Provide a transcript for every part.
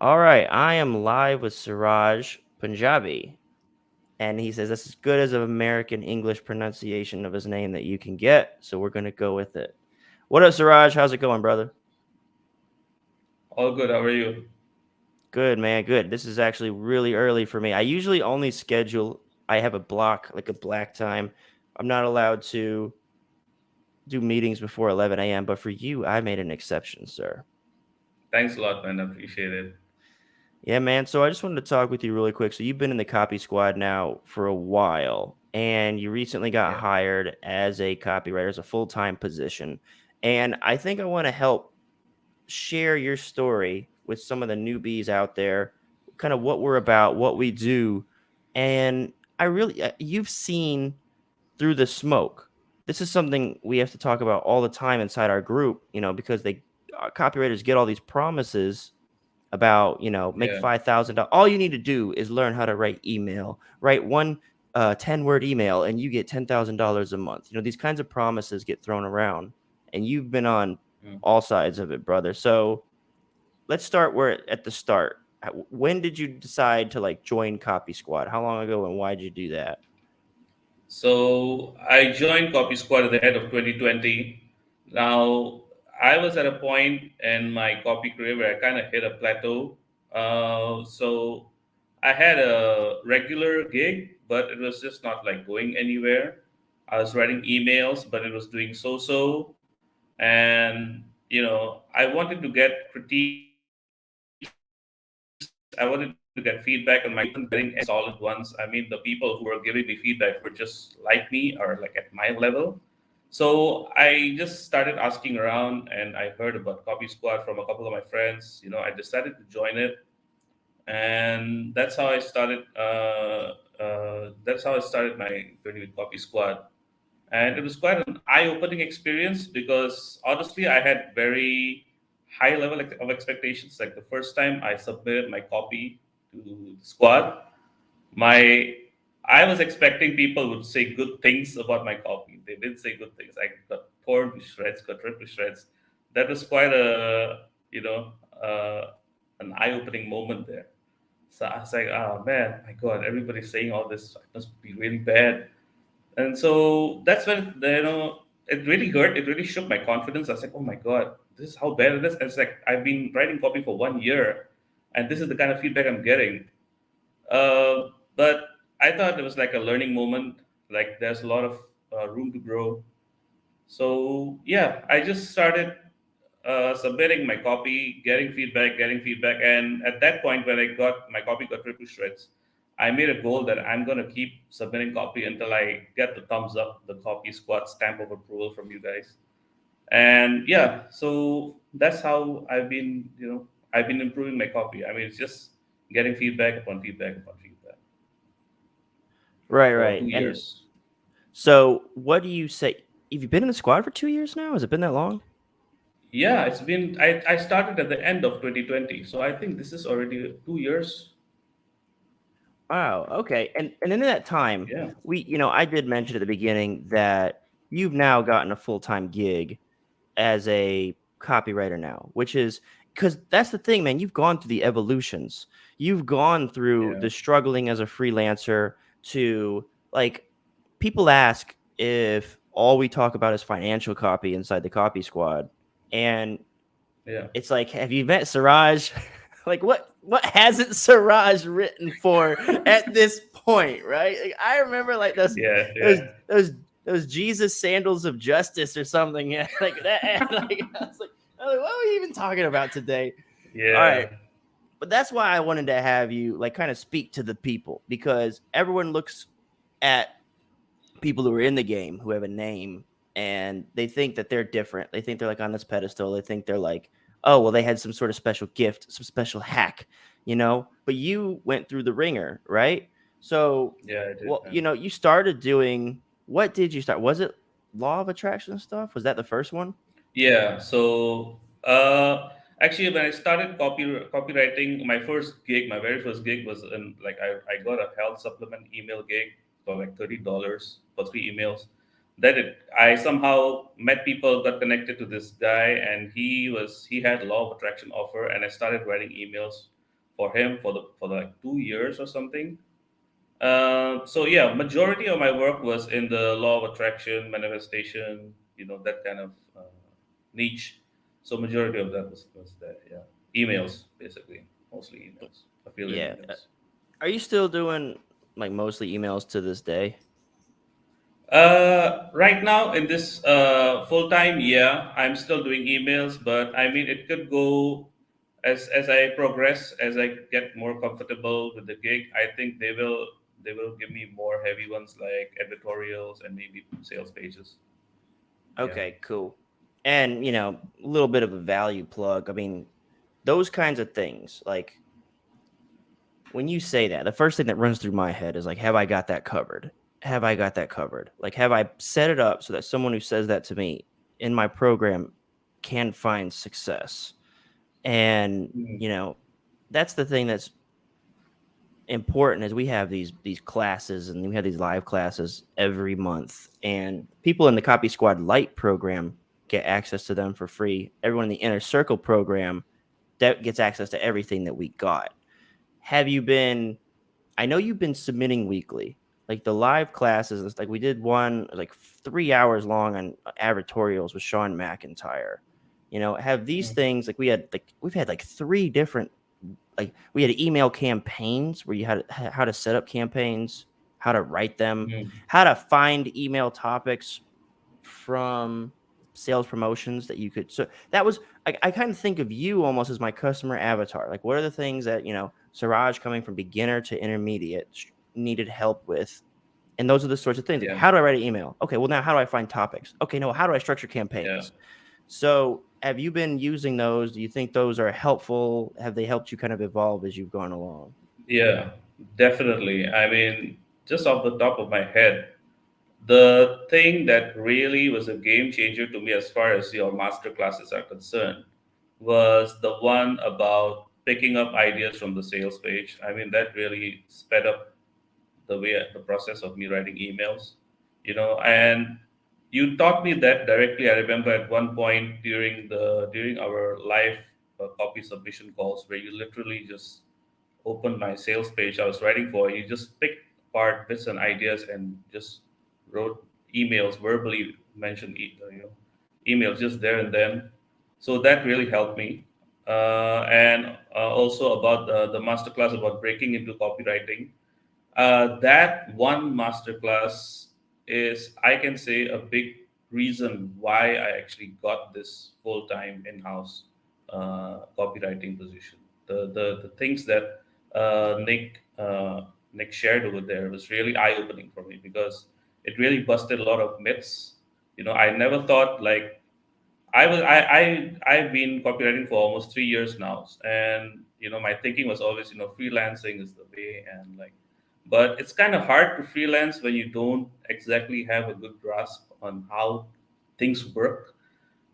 All right, I am live with Suraj Punjabi, and he says that's as good as an American English pronunciation of his name that you can get. So we're gonna go with it. What up, Suraj? How's it going, brother? All good. How are you? Good, man. Good. This is actually really early for me. I usually only schedule. I have a block, like a black time. I'm not allowed to do meetings before 11 a.m. But for you, I made an exception, sir. Thanks a lot, man. I appreciate it. Yeah, man. So I just wanted to talk with you really quick. So you've been in the copy squad now for a while, and you recently got Yeah. hired as a copywriter, as a full-time position. And I think I want to help share your story with some of the newbies out there, kind of what we're about, what we do. And you've seen through the smoke. This is something we have to talk about all the time inside our group, because copywriters get all these promises about make Yeah. $5,000. All you need to do is learn how to write email, write one 10-word email, and you get $10,000 a month. These kinds of promises get thrown around, and you've been on Mm. all sides of it, brother. So let's start where at the start. When did you decide to like join Copy Squad? How long ago, and why did you do that? So I joined Copy Squad at the end of 2020. Now, I was at a point in my copy career where I kind of hit a plateau. So I had a regular gig, but it was just not like going anywhere. I was writing emails, but it was doing so. And, I wanted to get critiques. I wanted to get feedback on my copy, but I wasn't getting any solid ones. I mean, the people who were giving me feedback were just like me or like at my level. So I just started asking around and I heard about Copy Squad from a couple of my friends. I decided to join it, and that's how I started my journey with Copy Squad. And it was quite an eye-opening experience because honestly, I had very high level of expectations. Like the first time I submitted my copy to the squad, my I was expecting people would say good things about my copy. They didn't say good things. I got torn to shreds, got ripped to shreds. That was quite a uh, an eye-opening moment there. So I was like, oh man, my God, everybody's saying all this. It must be really bad. And so that's when it really hurt. It really shook my confidence. I was like, oh my God, this is how bad it is. And it's like I've been writing copy for 1 year, and this is the kind of feedback I'm getting. But I thought it was like a learning moment. Like there's a lot of room to grow. So yeah, I just started submitting my copy, getting feedback, and at that point, when I got my copy got ripped to shreds, I made a goal that I'm gonna keep submitting copy until I get the thumbs up, the copy squad stamp of approval from you guys. And yeah, so that's how I've been improving my copy. I mean, it's just getting feedback upon feedback upon feedback Right, for right. two And years. so, what do you say? Have you been in the squad for 2 years now? Has it been that long? Yeah, it's been. I started at the end of 2020, so I think this is already 2 years. Wow. Okay. And in that time, Yeah. I did mention at the beginning that you've now gotten a full time gig as a copywriter now, which is because that's the thing, man. You've gone through the evolutions. You've gone through Yeah. the struggling as a freelancer to like people ask if all we talk about is financial copy inside the copy squad. And Yeah. it's like, have you met Suraj? Like what hasn't Suraj written for at this point, right? Like, I remember like Yeah. those Yeah. those those Jesus sandals of justice or something. Yeah, like that. Like I was like, what are we even talking about today? All right, Yeah. but that's why I wanted to have you like kind of speak to the people because everyone looks at people who are in the game who have a name and they think that they're different. They think they're like on this pedestal. They think they're like, oh, well, they had some sort of special gift, some special hack. But you went through the ringer, right? So, Yeah. I did. well, you started doing what did you start? Was it law of attraction stuff? Was that the first one? Yeah. So actually, when I started copywriting, my very first gig was in like I got a health supplement email gig for like $30 for 3 emails. I somehow met people, got connected to this guy, and he had a law of attraction offer, and I started writing emails for him for like 2 years or something. So yeah, majority of my work was in the law of attraction, manifestation, that kind of niche. So majority of that was there. Yeah, emails basically, mostly emails, affiliate Yeah. emails. Are you still doing like mostly emails to this day? Right now in this full time, yeah, I'm still doing emails, but I mean it could go as I progress, as I get more comfortable with the gig. I think they will give me more heavy ones like editorials and maybe sales pages. Yeah. Okay, cool. And, a little bit of a value plug. I mean, those kinds of things, like when you say that, the first thing that runs through my head is like, have I got that covered? Have I got that covered? Like, have I set it up so that someone who says that to me in my program can find success? And, Mm, that's the thing that's important is we have these classes and we have these live classes every month, and people in the Copy Squad Lite program get access to them for free. Everyone in the Inner Circle program that gets access to everything that we got. Have you been I know you've been submitting weekly, like the live classes. It's like we did one like 3 hours long on advertorials with Sean McIntyre. Have these mm, things like we've had like three different, like we had email campaigns where you had how to set up campaigns, how to write them, mm. how to find email topics from sales promotions that you could. So that was I kind of think of you almost as my customer avatar. Like, what are the things that Suraj coming from beginner to intermediate needed help with? And those are the sorts of things. Like, Yeah, how do I write an email? Okay, well now how do I find topics? Okay, no, how do I structure yeah, campaigns? So have you been using those? Do you think those are helpful? Have they helped you kind of evolve as you've gone along? yeah, definitely. I mean, just off the top of my head, the thing that really was a game changer to me as far as your master classes are concerned was the one about picking up ideas from the sales page. I mean, that really sped up the process of me writing emails, and you taught me that directly. I remember at one point during our live copy submission calls where you literally just opened my sales page I was writing for. You just picked apart bits and ideas and just wrote emails, verbally mentioned emails just there and then. So that really helped me. And also about the masterclass about breaking into copywriting. That one masterclass is, I can say, a big reason why I actually got this full time in house copywriting position. The things that Nick shared over there was really eye opening for me because it really busted a lot of myths. I never thought like I've been copywriting for almost 3 years now, and my thinking was always freelancing is the way, and like, but it's kind of hard to freelance when you don't exactly have a good grasp on how things work.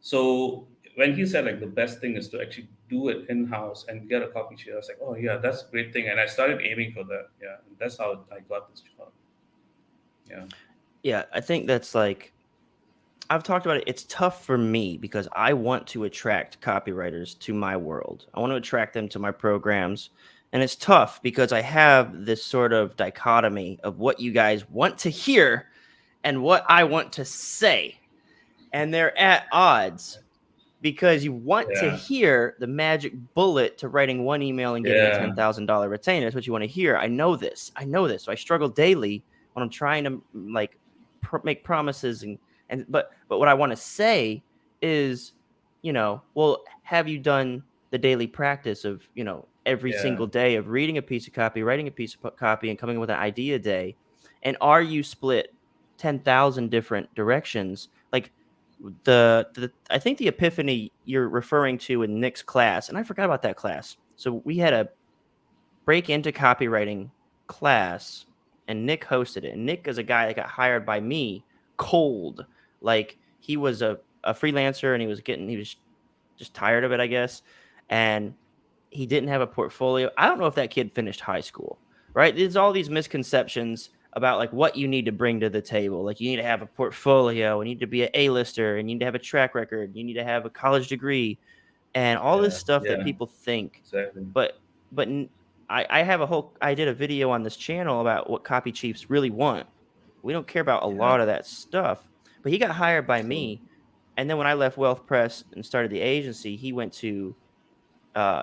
So when he said like the best thing is to actually do it in house and get a copy sheet, I was like, oh yeah, that's a great thing, and I started aiming for that. Yeah, and that's how I got this job. Yeah, Yeah, I think that's like I've talked about it. It's tough for me because I want to attract copywriters to my world. I want to attract them to my programs. And it's tough because I have this sort of dichotomy of what you guys want to hear and what I want to say. And they're at odds because you want to yeah, hear the magic bullet to writing one email and getting a yeah, $10,000 retainer. That's what you want to hear. I know this. I know this. So I struggle daily when I'm trying to like make promises but what I want to say is, well, have you done the daily practice of, every yeah, single day of reading a piece of copy, writing a piece of copy, and coming up with an idea a day? And are you split 10,000 different directions? Like the I think the epiphany you're referring to in Nick's class, and I forgot about that class. So we had a break into copywriting class, and Nick hosted it. And Nick is a guy that got hired by me cold. Like he was a freelancer and he was just tired of it, I guess. And he didn't have a portfolio. I don't know if that kid finished high school, right? There's all these misconceptions about like what you need to bring to the table. Like you need to have a portfolio, you need to be an A-lister, and you need to have a track record, you need to have a college degree, and all this yeah, stuff that yeah, people think. exactly. But but I did a video on this channel about what copy chiefs really want. We don't care about a Yeah. lot of that stuff. But he got hired by So me, and then when I left Wealth Press and started the agency, he went to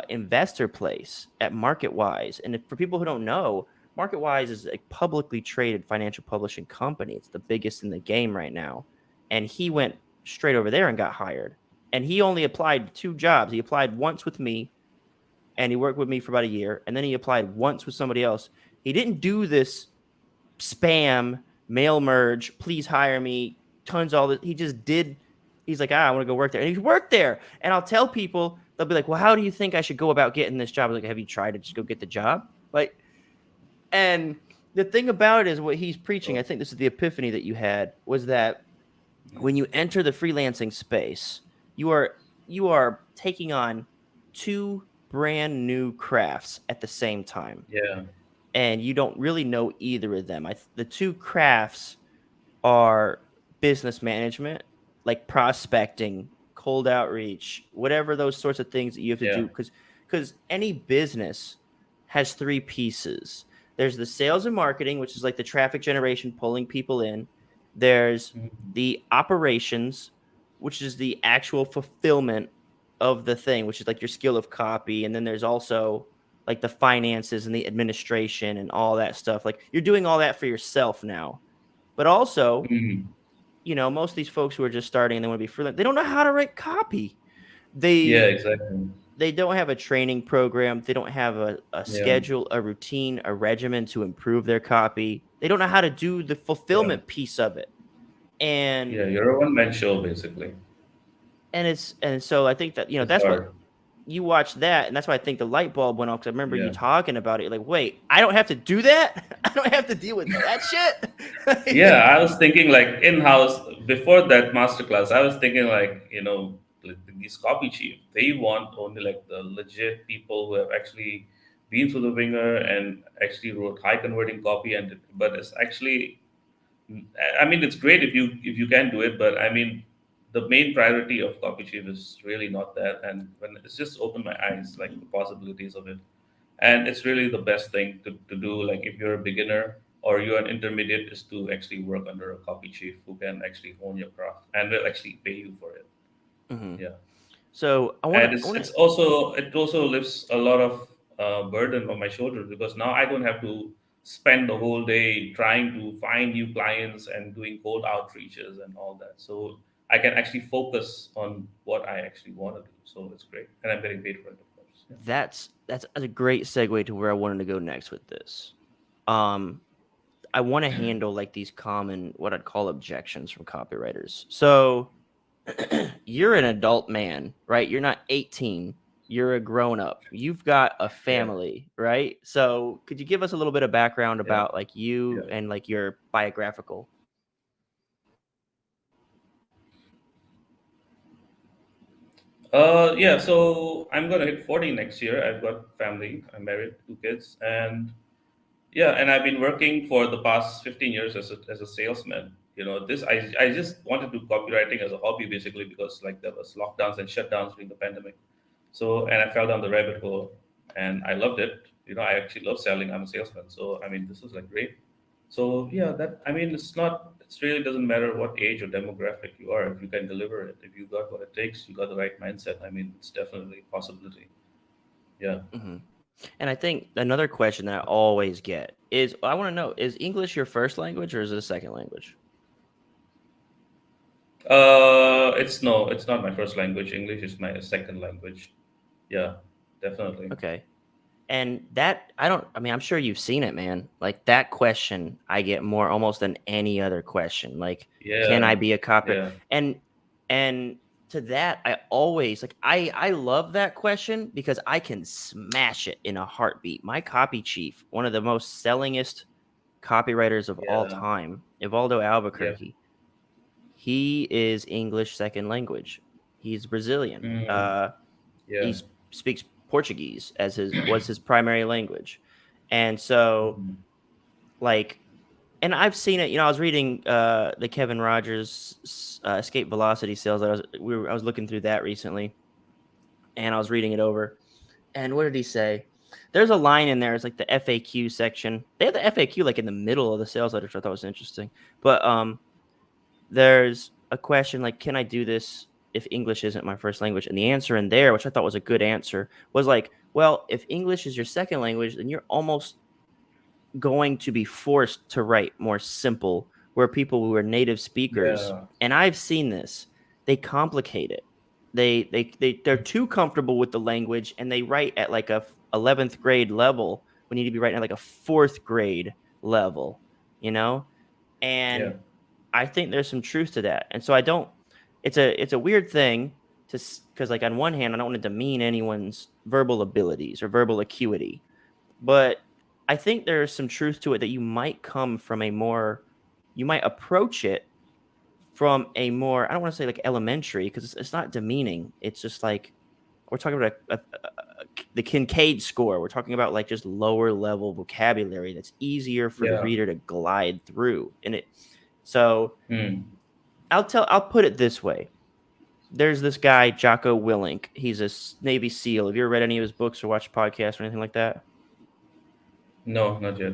Investor Place at MarketWise. And for people who don't know, MarketWise is a publicly traded financial publishing company. It's the biggest in the game right now. And he went straight over there and got hired. And he only applied 2 jobs. He applied once with me, and he worked with me for about a year. And then he applied once with somebody else. He didn't do this spam mail merge, please hire me, tons all this. He just did. He's like, I want to go work there, and he worked there. And I'll tell people, they'll be like, well, how do you think I should go about getting this job? I was like, have you tried to just go get the job? Like, and the thing about it is what he's preaching. I think this is the epiphany that you had, was that when you enter the freelancing space, you are taking on 2 brand new crafts at the same time, yeah, and you don't really know either of them. The 2 crafts are business management, like prospecting, cold outreach, whatever those sorts of things that you have to yeah, do, because any business has 3 pieces. There's the sales and marketing, which is like the traffic generation, pulling people in. There's mhm, the operations, which is the actual fulfillment of the thing, which is like your skill of copy. And then there's also like the finances and the administration and all that stuff. Like you're doing all that for yourself now. But also, mhm. most of these folks who are just starting and they want to be freelance, they don't know how to write copy. Yeah, They exactly. they don't have a training program. They don't have a Yeah, schedule, a routine, a regimen to improve their copy. They don't know how to do the yeah, fulfillment piece of it. And yeah. You're a one man show basically. and so I think that It's that's what hard. you watch that, and that's why I think the light bulb went off, because I remember you Yeah. talking about it. Like, wait, I don't have to do that. I don't have to deal with that Yeah, shit. I was thinking like in house before that masterclass. I was thinking like like these copy chief. They want only like the legit people who have actually been through the ringer and actually wrote high converting copy. And but it's actually, I mean, it's great if you can do it, but I mean, the main priority of copy chief is really not that. And when it's just opened my eyes, like the possibilities of it, and it's really the best thing to do. Like if you're a beginner or you're an intermediate, is to actually work under a copy chief who can actually hone your craft and will actually pay you for it. Hmm. Yeah, So I want and to, I want to, it also lifts a lot of burden on my shoulders because now I don't have to spend the whole day trying to find new clients and doing cold outreaches and all that. So I can actually focus on what I actually want to do. So it's great, and I'm getting paid for it, of course. Yeah. that's a great segue to where I wanted to go next with this. Um, I want to handle like these common, what I'd call objections from copywriters. So you're an adult man, right? You're not 18. You're a grown up. You've got a Yeah. family, right? So could you give us a little bit of background Yeah. about like you Yeah. and like your biographical? Yeah, so I'm gonna hit 40 next year. I've got family. I'm married, 2 kids, and yeah, and I've been working for the past 15 years as a salesman. This I just wanted to do copywriting as a hobby basically because like there was lockdowns and shutdowns during the pandemic. So and I fell down the rabbit hole and I loved it. I actually love selling. I'm a salesman. So I mean this is like great. So yeah, that I mean it really doesn't matter what age or demographic you are. If you can deliver it, if you got what it takes, you got the right mindset. I mean it's definitely a possibility. Yeah. Hmm. And I think another question that I always get is, I want to know, is English your first language or is it a second language? It's no, it's not my first language. English is my second language. Yeah, definitely. Okay. And that, I mean, I'm sure you've seen it, man. Like that question I get more almost than any other question. Like, can I Yeah, be a copywriter? yeah, And to that, I always like, I love that question because I can smash it in a heartbeat. My copy chief, one of the most sellingest copywriters of all yeah, time, Evaldo yeah, Albuquerque, he is English second language. He's Brazilian. mm, He yeah, speaks Portuguese as his primary language, and so mhm, like, and I've seen it. I was reading the Kevin Rogers Escape Velocity Sales. I was looking through that recently, and I was reading it over. And what did he say? There's a line in there. It's like the FAQ section. They have the FAQ like in the middle of the sales letter, which I thought was interesting. But there's a question like, can I do this if English isn't my first language? And the answer in there, which I thought was a good answer, was like, well, if English is your second language, then you're almost going to be forced to write more simple, where people who are native speakers, Yeah, and I've seen this, they complicate it. They're too comfortable with the language, and they write at like a 11th grade level when you need to be writing at like a fourth grade level, you know? And yeah, I think there's some truth to that. And so I don't, it's a weird thing to, because like on one hand, I don't want to demean anyone's verbal abilities or verbal acuity, but I think there's some truth to it that you might come from a more, you might approach it from a more, I don't want to say like elementary, because it's not demeaning. It's just like, we're talking about the Kincaid score. We're talking about like just lower level vocabulary that's easier for the yeah. reader to glide through. And it, so Hmm. I'll put it this way. There's this guy, Jocko Willink. He's a Navy SEAL. Have you ever read any of his books or watched podcasts or anything like that? No, not yet.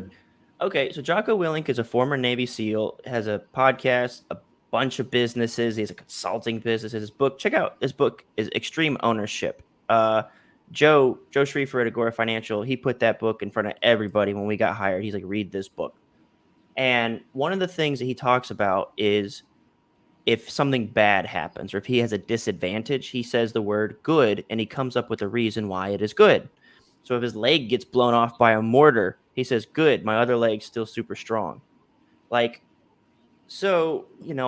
Okay, so Jocko Willink is a former Navy SEAL, has a podcast, a bunch of businesses. He has a consulting business. His book, check out his book, is Extreme Ownership. Joe Schriefer at Agora Financial, he put that book in front of everybody when we got hired. He's like, read this book. And one of the things that he talks about is if something bad happens or if he has a disadvantage, he says the word good and he comes up with a reason why it is good. So if his leg gets blown off by a mortar, he says, good, my other leg's still super strong. Like, so,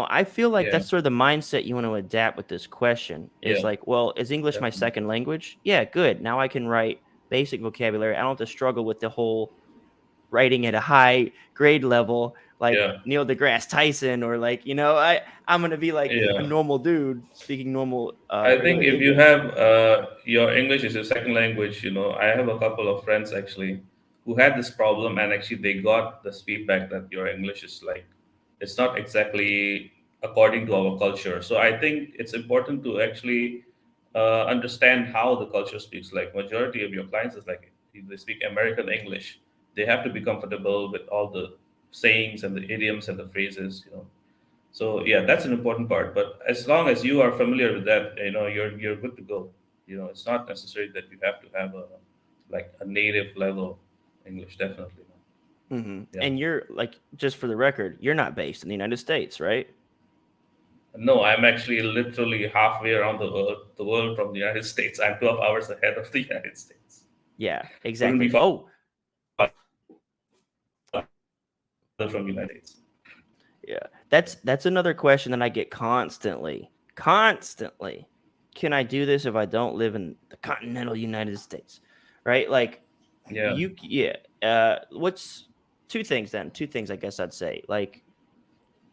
I feel like Yeah, that's sort of the mindset you want to adapt with this question is yeah, like, well, is English my definitely. second language? Yeah, good. Now I can write basic vocabulary. I don't have to struggle with the whole writing at a high grade level like Yeah, Neil deGrasse Tyson or like I'm gonna be like a yeah. normal dude speaking normal I think regular if you English. have your English is your second language, I have a couple of friends actually who had this problem, and actually they got this feedback that your English is like it's not exactly according to our culture. So I think it's important to actually understand how the culture speaks. Like majority of your clients is like if they speak American English. They have to be comfortable with all the sayings and the idioms and the phrases. So yeah, that's an important part. But as long as you are familiar with that, you're good to go. It's not necessary that you have to have a native level English. Definitely. Yeah. And you're like, just for the record, you're not based in the United States, right? No, I'm actually literally halfway around the world from the United States. I'm 12 hours ahead of the United States. Yeah, Couldn't be exactly. farther Oh, from United States. yeah, that's another question that I get constantly. Can I do this if I don't live in the continental United States? Right, like Yeah. yeah. What's two things I guess I'd say. Like,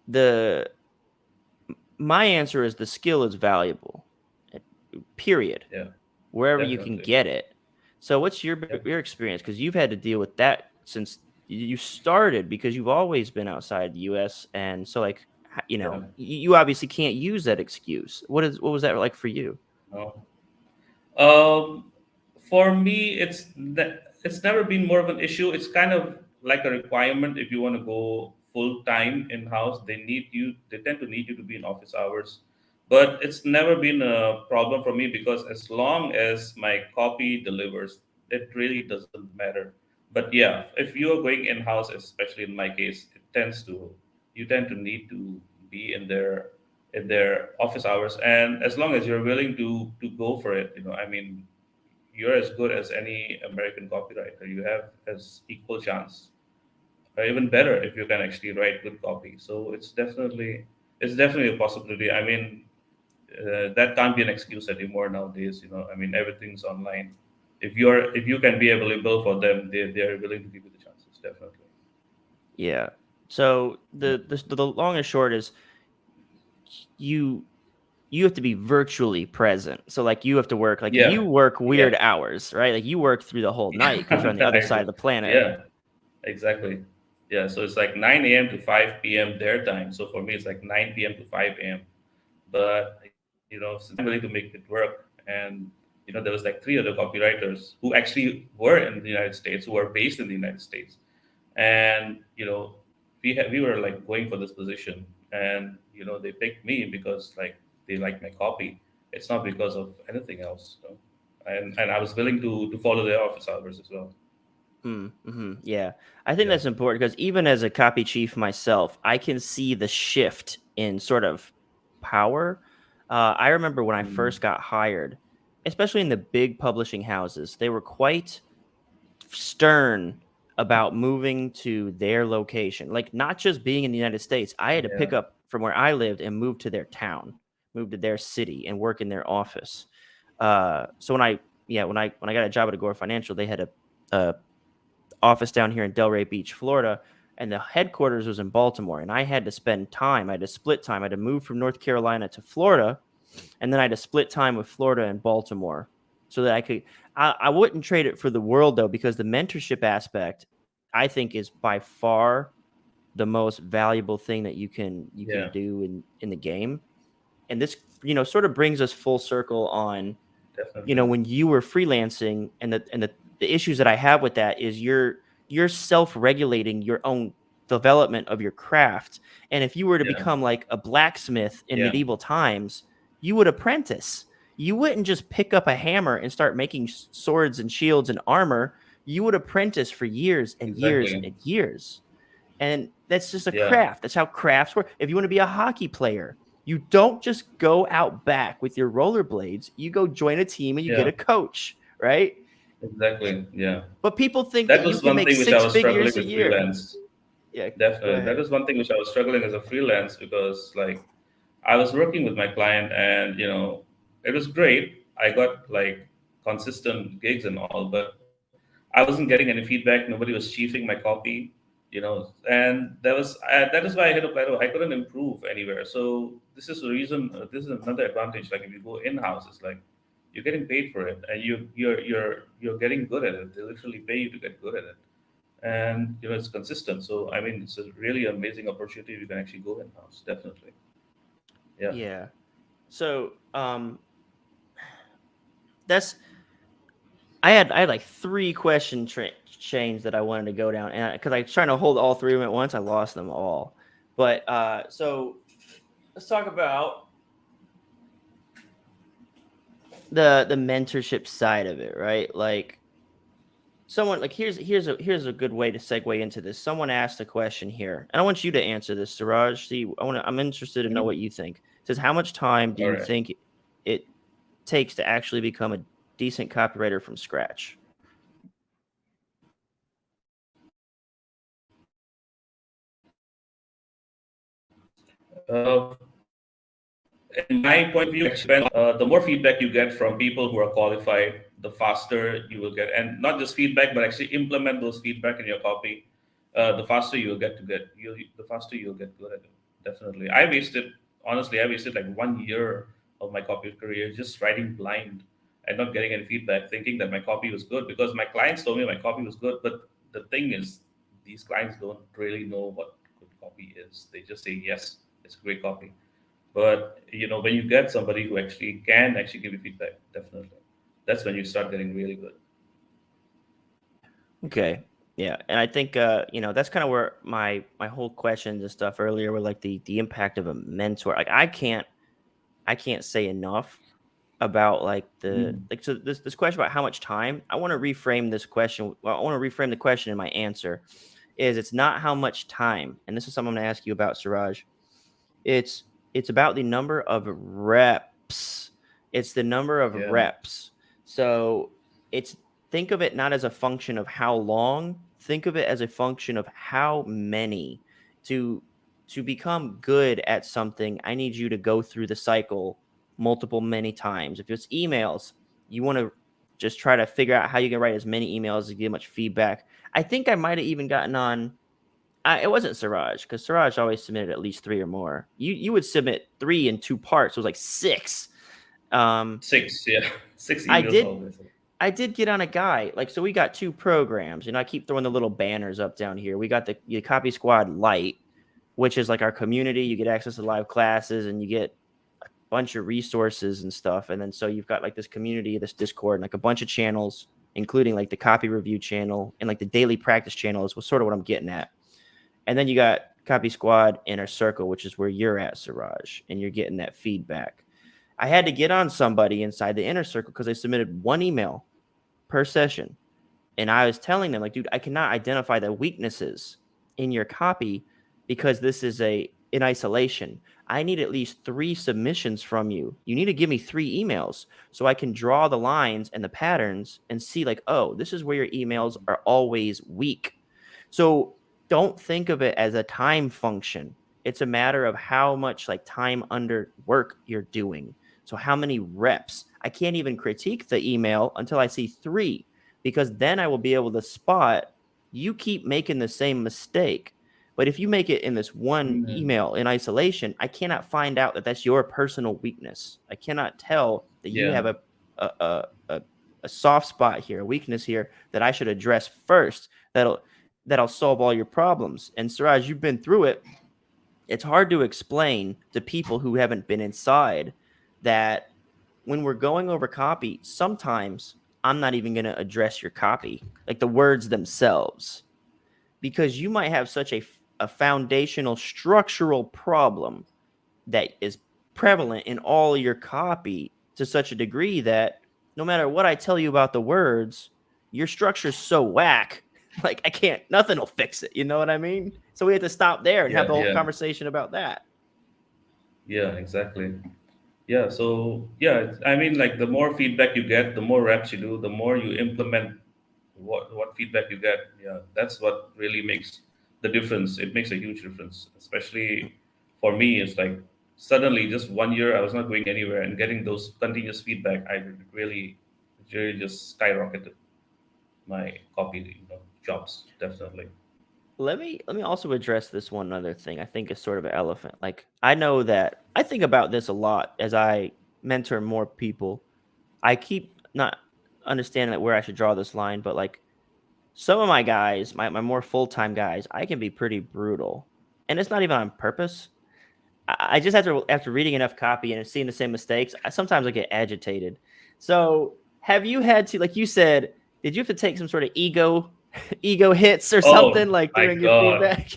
the my answer is the skill is valuable, eh, period, Yeah. wherever you can Definitely. get it. So what's your Yeah. your experience, because you've had to deal with that since you started, because you've always been outside the US, and so like Yeah. you obviously can't use that excuse. What was that like for you? No. Um, for me, it's never been more of an issue. It's kind of like a requirement if you want to go full time in house. They need you. They tend to need you to be in office hours, but it's never been a problem for me because as long as my copy delivers, it really doesn't matter. But yeah, if you are going in house, especially in my case, you tend to need to be in their office hours, and as long as you're willing to go for it, I mean, you're as good as any American copywriter. You have as equal chance, or even better if you can actually write good copy. So it's definitely a possibility. I mean, that can't be an excuse anymore nowadays. I mean, everything's online. If you can be available for them, they're willing to give you the chances. Definitely. Yeah. So Yeah. the long and short is you you have to be virtually present. So like you have to work, like you Yeah. work Yeah. weird hours, right? Like you work through the whole night because you're on the other I side do. of the planet. Yeah. Exactly. Yeah, so it's like 9 a.m. to 5 p.m. their time. So for me, it's like 9 p.m. to 5 a.m. But since I'm willing to make it work, and there was like three other copywriters who actually were in the United States, who were based in the United States, and we were like going for this position, and they picked me because like they like my copy. It's not because of anything else, and I was willing to follow their office hours as well. Yeah, I think Yeah. that's important because even as a copy chief myself, I can see the shift in sort of power. I remember when I Mm, first got hired, especially in the big publishing houses, they were quite stern about moving to their location. Like not just being in the United States, I had to yeah. pick up from where I lived and move to their town, move to their city, and work in their office. So when I got a job at Agora Financial, they had a office down here in Delray Beach, Florida, and the headquarters was in Baltimore. And I had to spend time. I had to split time. I had to move from North Carolina to Florida, and then I had to split time with Florida and Baltimore so that I could. I wouldn't trade it for the world though, because the mentorship aspect, I think, is by far the most valuable thing that you can Yeah. do in the game. And this sort of brings us full circle on Definitely. when you were freelancing, and the issues that I have with that is you're self-regulating your own development of your craft. And if you were to Yeah. become like a blacksmith in Yeah. medieval times, you would apprentice. You wouldn't just pick up a hammer and start making swords and shields and armor. You would apprentice for years and years Exactly. and years. And that's just a Yeah. craft. That's how crafts work. If you want to be a hockey player, you don't just go out back with your rollerblades. You go join a team and you get Yeah. a coach, right? Exactly. Yeah. But people think that That you was can one make thing which I six was struggling figures a with year. freelance. Yeah, go Definitely. That ahead. was one thing which I was struggling as a freelance because like I was working with my client and it was great. I got like consistent gigs and all, but I wasn't getting any feedback. Nobody was chiefing my copy, and that is why I hit a plateau. I couldn't improve anywhere. So this is the reason. This is another advantage. Like if you go in house, it's like you're getting paid for it, and you're getting good at it. They literally pay you to get good at it, and it's consistent. So I mean, it's a really amazing opportunity. You can actually go in house. Definitely. Yeah. Yeah. So that's I had like three question chains that I wanted to go down, and because I was trying to hold all three of them at once, I lost them all. But so let's talk about the mentorship side of it, right? Like someone like here's a good way to segue into this. Someone asked a question here, and I want you to answer this, Suraj. See, I'm interested to know Mhm. what you think. It says, how much time do All you right. think it takes to actually become a decent copywriter from scratch? Uh, in my point of view, actually, the more feedback you get from people who are qualified, the faster you will get, and not just feedback, but actually implement those feedback in your copy. The faster you'll get to get you, the faster you'll get good at it. Definitely, I wasted like 1 year of my copy career just writing blind and not getting any feedback, thinking that my copy was good because my clients told me my copy was good. But the thing is, these clients don't really know what good copy is. They just say yes, it's a great copy, but when you get somebody who actually can actually give you feedback, definitely, that's when you start getting really good. Okay. Yeah. And I think that's kind of where my whole questions and stuff earlier were like the impact of a mentor. Like I can't say enough about like the Mm. like so this question about how much time. I want to reframe this question. Well, I want to reframe the question in my answer is it's not how much time. And this is something I'm going to ask you about, Suraj. It's it's about the number of reps. It's the number of Yeah. reps. So it's think of it not as a function of how long, think of it as a function of how many. To become good at something, I need you to go through the cycle multiple many times. If it's emails, you want to just try to figure out how you can write as many emails to get much feedback. I think I might have even gotten on it wasn't Suraj because Suraj always submitted at least three or more. You would submit three in two parts. So it was like six. Um, Six, yeah. Six I emails did always. I did get on a guy like so we got two programs. I keep throwing the little banners up down here. We got the Copy Squad Lite, which is like our community. You get access to live classes and you get bunch of resources and stuff. And then so you've got like this community, this Discord, and like a bunch of channels, including like the copy review channel and like the daily practice channel is sort of what I'm getting at. And then you got Copy Squad Inner Circle, which is where you're at, Suraj, and you're getting that feedback. I had to get on somebody inside the Inner Circle because they submitted one email per session. And I was telling them, like, dude, I cannot identify the weaknesses in your copy because this is in isolation. I need at least 3 submissions from you. You need to give me 3 emails so I can draw the lines and the patterns and see, like, oh, this is where your emails are always weak. So don't think of it as a time function. It's a matter of how much like time under work you're doing. So how many reps? I can't even critique the email until I see 3, because then I will be able to spot you keep making the same mistake. But if you make it in this one email in isolation, I cannot find out that that's your personal weakness. I cannot tell that you Yeah. have a soft spot here, a weakness here that I should address first. That'll solve all your problems. And Suraj, you've been through it. It's hard to explain to people who haven't been inside that when we're going over copy, sometimes I'm not even going to address your copy, like the words themselves, because you might have such a foundational structural problem that is prevalent in all your copy to such a degree that no matter what I tell you about the words, your structure's so whack, like I can't, nothing will fix it. You know what I mean? So we have to stop there and have Yeah. the whole Yeah. conversation about that. Yeah. Exactly. Yeah. So yeah, I mean, like the more feedback you get, the more reps you do, the more you implement what feedback you get. Yeah, that's what really makes the difference. It makes a huge difference, especially for me. It's like suddenly just 1 year I was not going anywhere, and getting those continuous feedback, I really just skyrocketed my copy, jobs definitely. Let me also address this one other thing. I think is sort of an elephant. Like I know that I think about this a lot as I mentor more people. I keep not understanding that where I should draw this line, but like some of my guys, my more full-time guys, I can be pretty brutal. And it's not even on purpose. I just after reading enough copy and seeing the same mistakes, sometimes I get agitated. So have you had to, like you said, did you have to take some sort of ego hits or something Oh like my during your god. feedback?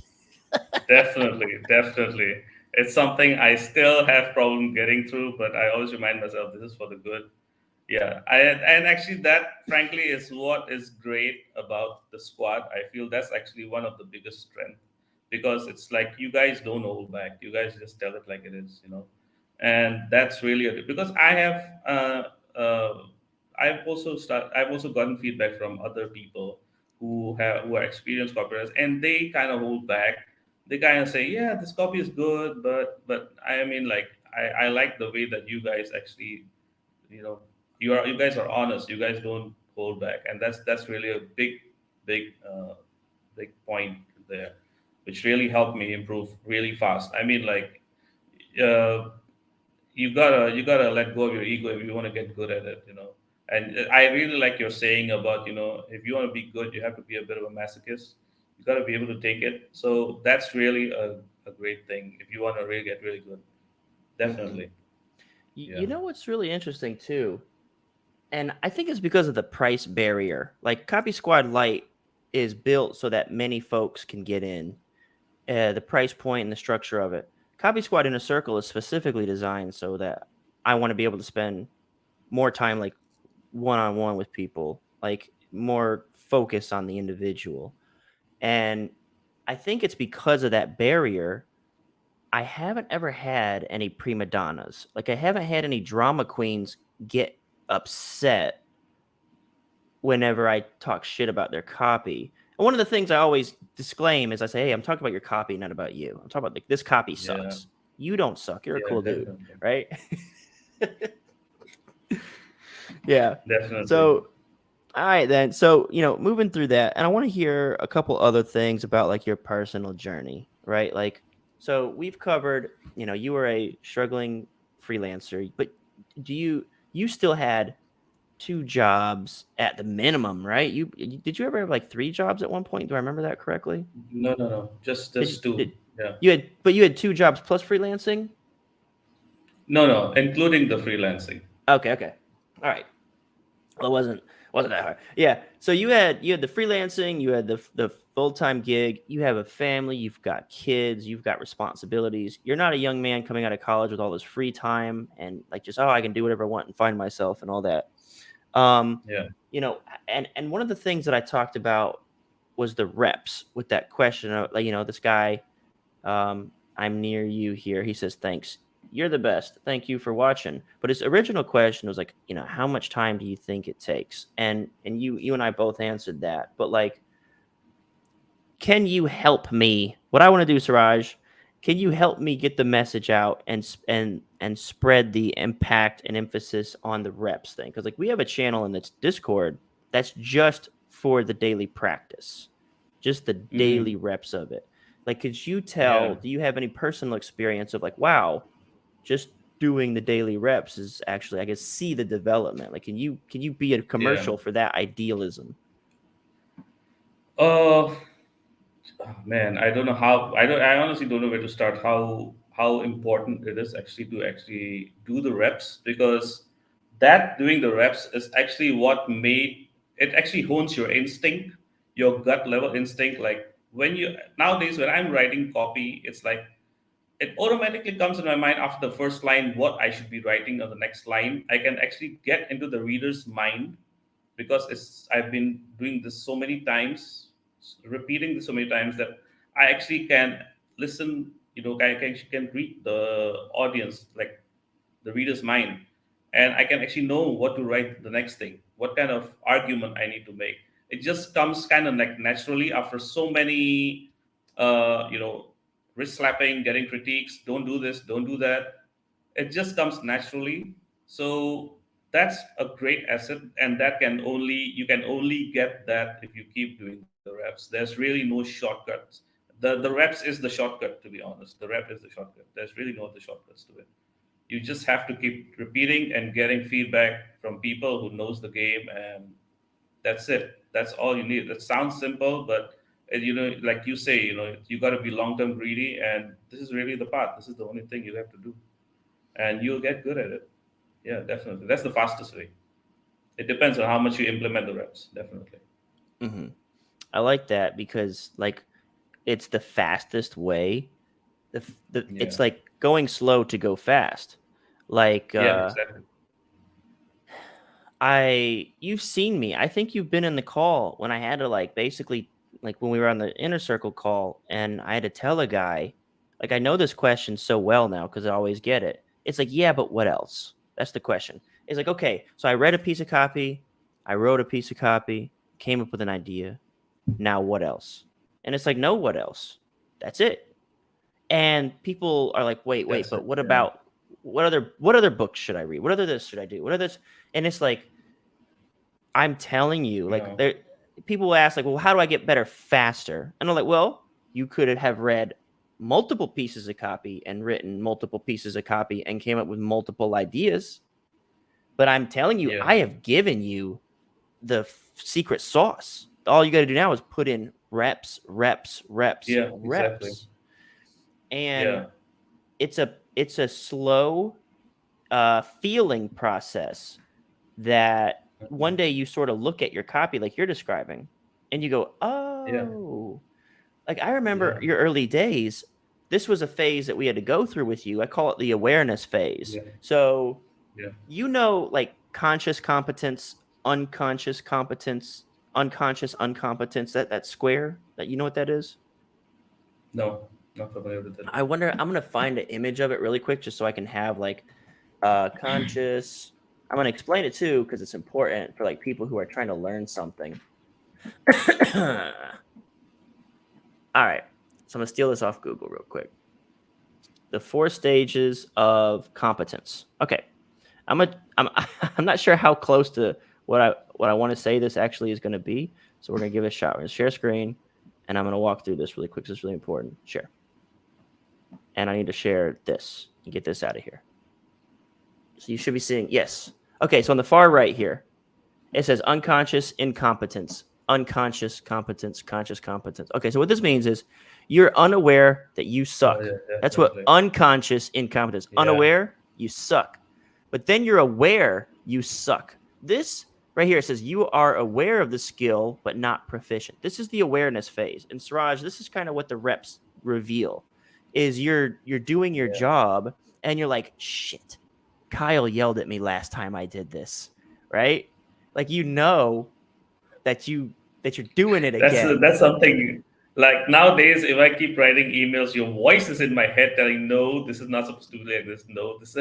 Definitely, definitely. It's something I still have problem getting through, but I always remind myself this is for the good. Yeah, and actually that frankly is what is great about the squad. I feel that's actually one of the biggest strength, because it's like you guys don't hold back. You guys just tell it like it is. And that's really because I've also gotten feedback from other people who are experienced copywriters, and they kind of hold back. They kind of say, yeah, this copy is good, but I mean, like I like the way that you guys actually, you know you guys are honest. You guys don't hold back, and that's really a big big point there, which really helped me improve really fast. I mean, like, uh, you gotta let go of your ego if you want to get good at it. And I really like your saying about, if you want to be good, you have to be a bit of a masochist. You got to be able to take it. So that's really a great thing if you want to really get really good. Mm-hmm. Definitely. You Yeah. know what's really interesting too, and I think it's because of the price barrier. Like Copy Squad Lite is built so that many folks can get in. The price point and the structure of it. Copy Squad in a Circle is specifically designed so that I want to be able to spend more time like one on one with people, like more focus on the individual. And I think it's because of that barrier. I haven't ever had any prima donnas. Like I haven't had any drama queens get upset whenever I talk shit about their copy. And one of the things I always disclaim is I say, hey, I'm talking about your copy, not about you. I'm talking about like this copy Yeah. sucks. You don't suck. You're a Yeah. cool dude, Definitely. right? Yeah. Definitely. So, all right then. So, moving through that, and I want to hear a couple other things about like your personal journey, right? Like, so we've covered, you were a struggling freelancer, but you still had 2 jobs at the minimum, right? Did you ever have like 3 jobs at one point? Do I remember that correctly? No, no, no. Just Did you two. did Yeah. you had 2 jobs plus freelancing? No, no, including the freelancing. Okay, okay. All right. Well, it wasn't that hard. Yeah. So you had the freelancing, you had the full-time gig, you have a family, you've got kids, you've got responsibilities. You're not a young man coming out of college with all this free time and like just I can do whatever I want and find myself and all that. Um, Yeah. you know, and one of the things that I talked about was the reps with that question of like, this guy, I'm near you here. He says, thanks. You're the best. Thank you for watching. But his original question was like, how much time do you think it takes? And you and I both answered that. But like, can you help me? What I want to do, Suraj, can you help me get the message out and spread the impact and emphasis on the reps thing? Because like we have a channel in the Discord that's just for the daily practice, just the daily Hmm. reps of it. Like, could you tell? Yeah. Do you have any personal experience of like, wow, just doing the daily reps is actually I can see the development. Like, can you be a Yeah. commercial for that idealism? Uh, Man, I don't know how. I honestly don't know where to start. How important it is actually to actually do the reps, because that doing the reps is actually what made it actually hones your instinct, your gut level instinct. Like when you nowadays when I'm writing copy, it's like it automatically comes in my mind after the first line what I should be writing on the next line. I can actually get into the reader's mind because I've been doing this so many times, repeating this so many times that I actually can listen. I can read the audience, like the reader's mind, and I can actually know what to write the next thing, what kind of argument I need to make. It just comes kind of like naturally after so many, uh, you know, wrist slapping, getting critiques. Don't do this, don't do that. It just comes naturally. So that's a great asset, and that can only you can only get that if you keep doing the reps. There's really no shortcuts. The reps is the shortcut, to be honest. The rep is the shortcut. There's really no other shortcuts to it. You just have to keep repeating and getting feedback from people who knows the game, and that's it. That's all you need. That sounds simple, but like you say, you got to be long term greedy, and this is really the path. This is the only thing you have to do, and you'll get good at it. Yeah, definitely. That's the fastest way. It depends on how much you implement the reps. Definitely. Hmm. I like that because like it's the fastest way. It's Yeah. like going slow to go fast. Like Yeah. Exactly. you've seen me. I think you've been in the call when I had to like basically like when we were on the inner circle call and I had to tell a guy, like I know this question so well now because I always get it. It's like, yeah, but what else? That's the question. It's like, okay, so I read a piece of copy, I wrote a piece of copy, came up with an idea. Now what else? And it's like, no, what else? That's it. And people are like, wait, That's but it. what Yeah. about what other books should I read? What other this should I do? What other this? And it's like, I'm telling you, like Yeah. there people ask like, well, how do I get better faster? And I'm like, well, you could have read multiple pieces of copy and written multiple pieces of copy and came up with multiple ideas. But I'm telling you, Yeah. I have given you the secret sauce. All you got to do now is put in reps, reps, reps, Yeah. Exactly. reps. And Yeah. it's a slow feeling process that one day you sort of look at your copy like you're describing and you go, Yeah. oh, like I remember Yeah. your early days. This was a phase that we had to go through with you. I call it the awareness phase. Yeah. So, Yeah. like conscious competence, unconscious competence, unconscious uncompetence, that square, that you know what that is? No, not familiar with it. I wonder, I'm going to find an image of it really quick just so I can have like conscious. I'm going to explain it too because it's important for like people who are trying to learn something. All right. So I'm going to steal this off Google real quick. The 4 stages of competence. Okay. I'm I'm not sure how close to what I want to say this actually is going to be. So we're going to give it a shot. We're going to share screen and I'm going to walk through this really quick. This is really important. Share. And I need to share this and get this out of here. So you should be seeing, yes. Okay, so on the far right here, it says unconscious incompetence, unconscious competence, conscious competence. Okay, so what this means is you're unaware that you Oh suck. yeah. That's what Definitely. unconscious incompetence. Yeah. Unaware. you suck. But then you're aware you suck. This right here, it says you are aware of the skill, but not proficient. This is the awareness phase. And Suraj, this is kind of what the reps reveal is you're doing your Yeah. job and you're like, shit, Kyle yelled at me last time I did this, right? Like that you're doing it again. That's something like nowadays. If I keep writing emails, your voice is in my head telling, "No, this is not supposed to be like this. No, this."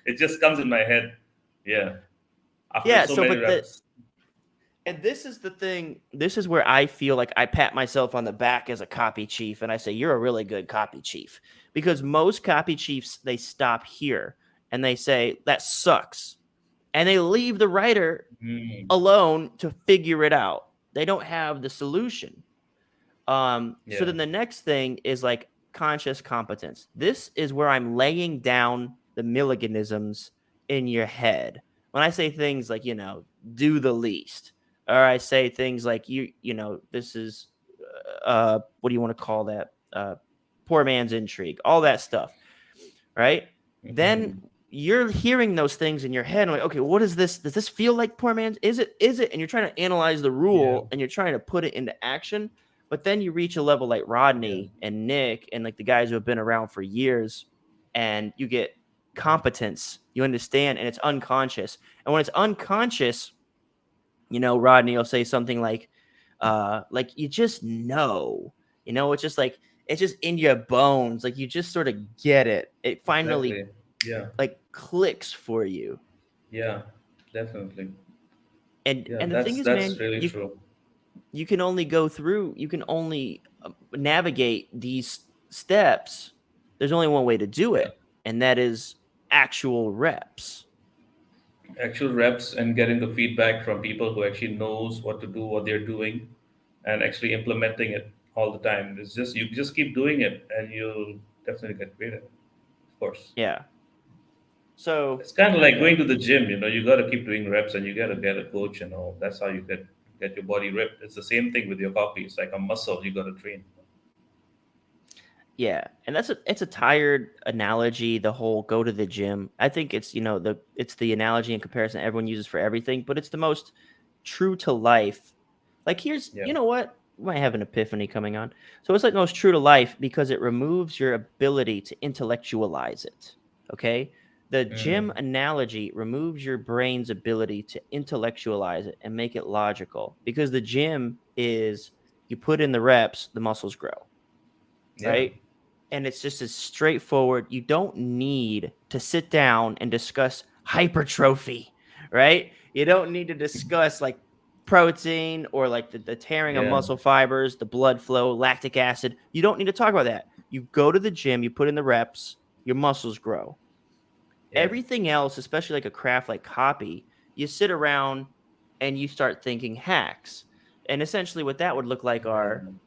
It just comes in my head. Yeah, after Yeah, so so many but the reps. and this is the thing, this is where I feel like I pat myself on the back as a copy chief and I say you're a really good copy chief because most copy chiefs they stop here and they say that sucks and they leave the writer Mm, alone to figure it out. They don't have the solution. So yeah, then the next thing is like conscious competence. This is where I'm laying down the milliganisms in your head. When I say things like, do the least, or I say things like this is what do you want to call that? Poor man's intrigue, all that stuff, right? Then hmm, you're hearing those things in your head and like, okay, what is this? Does this feel like poor man's? Is it? And you're trying to analyze the yeah, rule and you're trying to put it into action. But then you reach a level like yeah, Rodney and Nick and like the guys who have been around for years and you get competence, you understand, and it's unconscious. And when it's unconscious, Rodney will say something like you just it's just like it's just in your bones, like you just sort of get it. It finally exactly. Yeah, like clicks for you. yeah, definitely. Yeah, And the thing is, that's man, really true. you can only navigate these steps. There's only one way to do Yeah, it, and that is actual reps. actual reps and getting the feedback from people who actually knows what to do, what they're doing, and actually implementing it all the time. It's just you just keep doing it, and you'll definitely get better. Of course. Yeah. So It's kind of like yeah, going to the gym. You got to keep doing reps, and you got to get a coach and all. That's how you get your body ripped. It's the same thing with your copy. It's like a muscle you got to train. yeah, and it's a tired analogy. The whole go to the gym. I think it's it's the analogy and comparison everyone uses for everything, but it's the most true to life. Like here's Yeah. you know what we might have an epiphany coming on. So it's like most true to life because it removes your ability to intellectualize it. Okay, the gym Mm. analogy removes your brain's ability to intellectualize it and make it logical because the gym is you put in the reps, the muscles grow, Yeah. right? And it's just as straightforward. You don't need to sit down and discuss hypertrophy, right? You don't need to discuss like protein or like the tearing of Yeah. muscle fibers, the blood flow, lactic acid. You don't need to talk about that. You go to the gym, you put in the reps, your muscles grow. Yeah. Everything else, especially like a craft like copy, you sit around and you start thinking hacks. And essentially, what that would look like are Mm.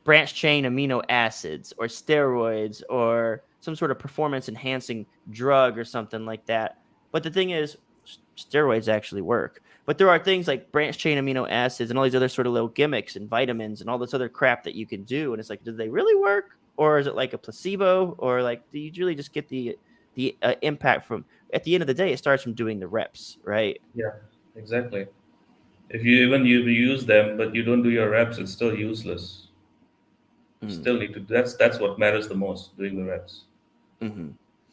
branch chain amino acids or steroids or some sort of performance enhancing drug or something like that. But the thing is, steroids actually work. But there are things like branch chain amino acids and all these other sort of little gimmicks and vitamins and all this other crap that you can do. And it's like, do they really work? Or is it like a placebo? Or like, do you really just get the impact from? At the end of the day, it starts from doing the reps, right? Yeah. Exactly. If you even you use them, but you don't do your reps, it's still useless. You Mm, still need to. That's what matters the most. Doing the reps. mm-hmm.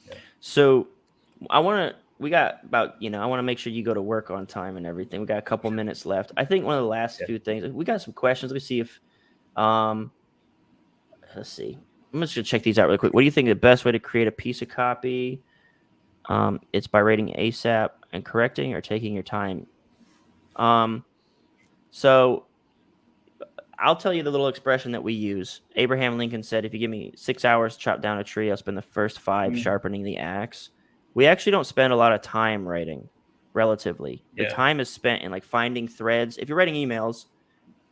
Yeah. So we got about, I want to make sure you go to work on time and everything. We got a couple minutes left. I think one of the last Yeah. few things, we got some questions. Let me see if, um, let's see. I'm just gonna check these out really quick. What do you think the best way to create a piece of copy? It's by rating ASAP and correcting or taking your time. Um, so I'll tell you the little expression that we use. Abraham Lincoln said, if you give me 6 hours to chop down a tree, I'll spend the first five Mm. sharpening the axe. We actually don't spend a lot of time writing, relatively. The Yeah. time is spent in like finding threads. If you're writing emails,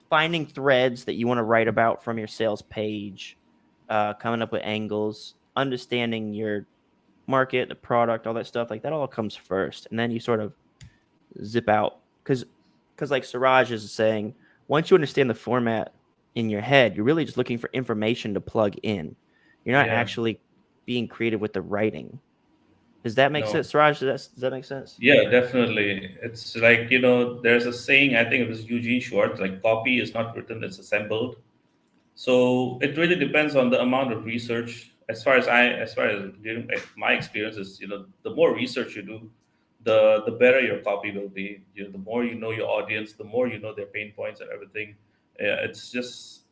finding threads that you want to write about from your sales page, coming up with angles, understanding your market, the product, all that stuff. Like that all comes first. And then you sort of zip out. Because like Suraj is saying, once you understand the format in your head, you're really just looking for information to plug in. You're not Yeah. actually being creative with the writing. Does that make No. sense, Raj? Does that make sense? Yeah, definitely. It's like, there's a saying, I think it was Eugene Schwartz, like copy is not written, it's assembled. So it really depends on the amount of research. As far as during my experience is, the more research you do, the better your copy will be. The more you know your audience, the more you know their pain points and everything. It's just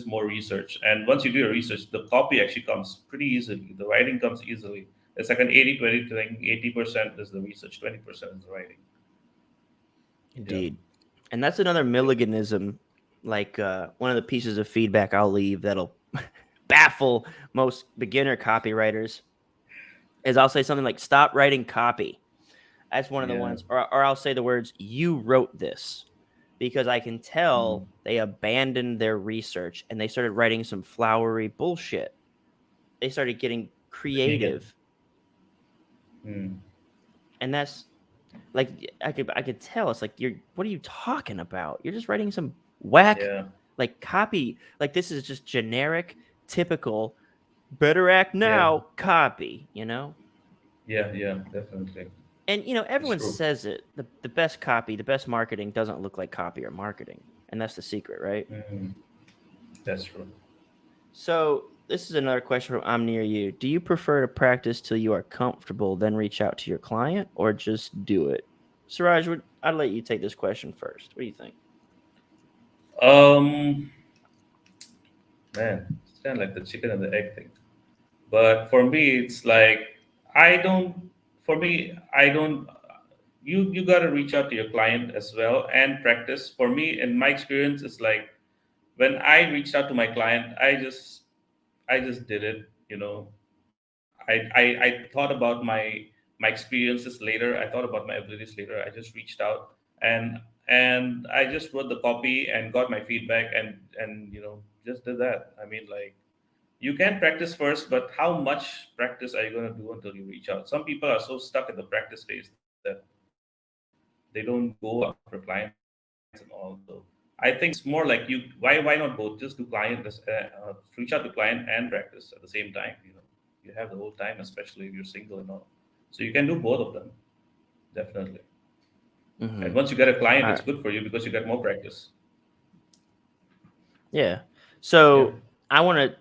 more research. And once you do your research, the copy actually comes pretty easily. The writing comes easily. It's like an 80-20 thing. 80% is the research, 20% is the writing. Yeah. Indeed. And that's another Milliganism, like one of the pieces of feedback I'll leave that'll baffle most beginner copywriters is I'll say something like, stop writing copy. That's one of the Yeah. ones, or I'll say the words, you wrote this, because I can Mm. tell they abandoned their research and they started writing some flowery bullshit. They started getting Then you get. creative. Mm. And that's like, I could tell it's like, what are you talking about? You're just writing some whack Yeah. like copy. Like, this is just generic, typical, better act Yeah. now copy. Yeah. Yeah. Definitely. And It's everyone true. says it. The best copy, the best marketing doesn't look like copy or marketing. And that's the secret, right? Mm. That's true. So this is another question from I'm near you. Do you prefer to practice till you are comfortable, then reach out to your client, or just do it? Suraj, I'd let you take this question first. What do you think? Um, Man, it's kind of like the chicken and the egg thing. But for me, it's like I don't. For me, I don't. You got to reach out to your client as well and practice. For me, in my experience, it's like when I reached out to my client, I just did it. I thought about my experiences later. I thought about my abilities later. I just reached out and I just wrote the copy and got my feedback and just did that. I mean, like, you can practice first, but how much practice are you going to do until you reach out? Some people are so stuck in the practice phase that they don't go after clients and all. So I think it's more like why not both? Just do reach out to client and practice at the same time. You have the whole time, especially if you're single and all. So you can do both of them, definitely. And once you Mm-hmm. get a client, it's All good right. for you because you get more practice. Yeah. Yeah. So I want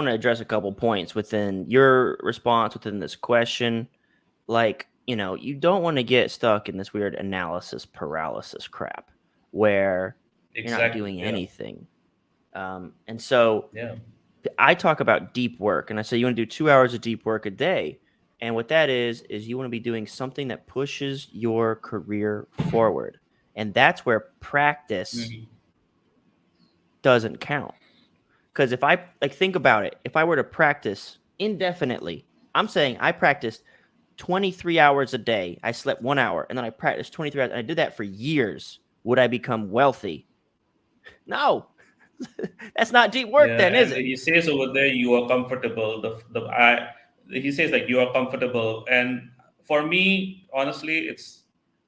to address a couple points within your response within this question. Like, you don't want to get stuck in this weird analysis paralysis crap where you're not Exactly. doing Yeah. anything. And so Yeah. I talk about deep work, and I say you want to do 2 hours of deep work a day. And what that is you want to be doing something that pushes your career forward. And that's where practice Mhm. doesn't count. Because if I like think about it, if I were to practice indefinitely, I'm saying I practiced 23 hours a day. I slept 1 hour and then I practiced 23 hours and I did that for years. Would I become wealthy? No. That's not deep work Yeah, then, is and it? he says over there you are comfortable. He says like you are comfortable, and for me, honestly, it's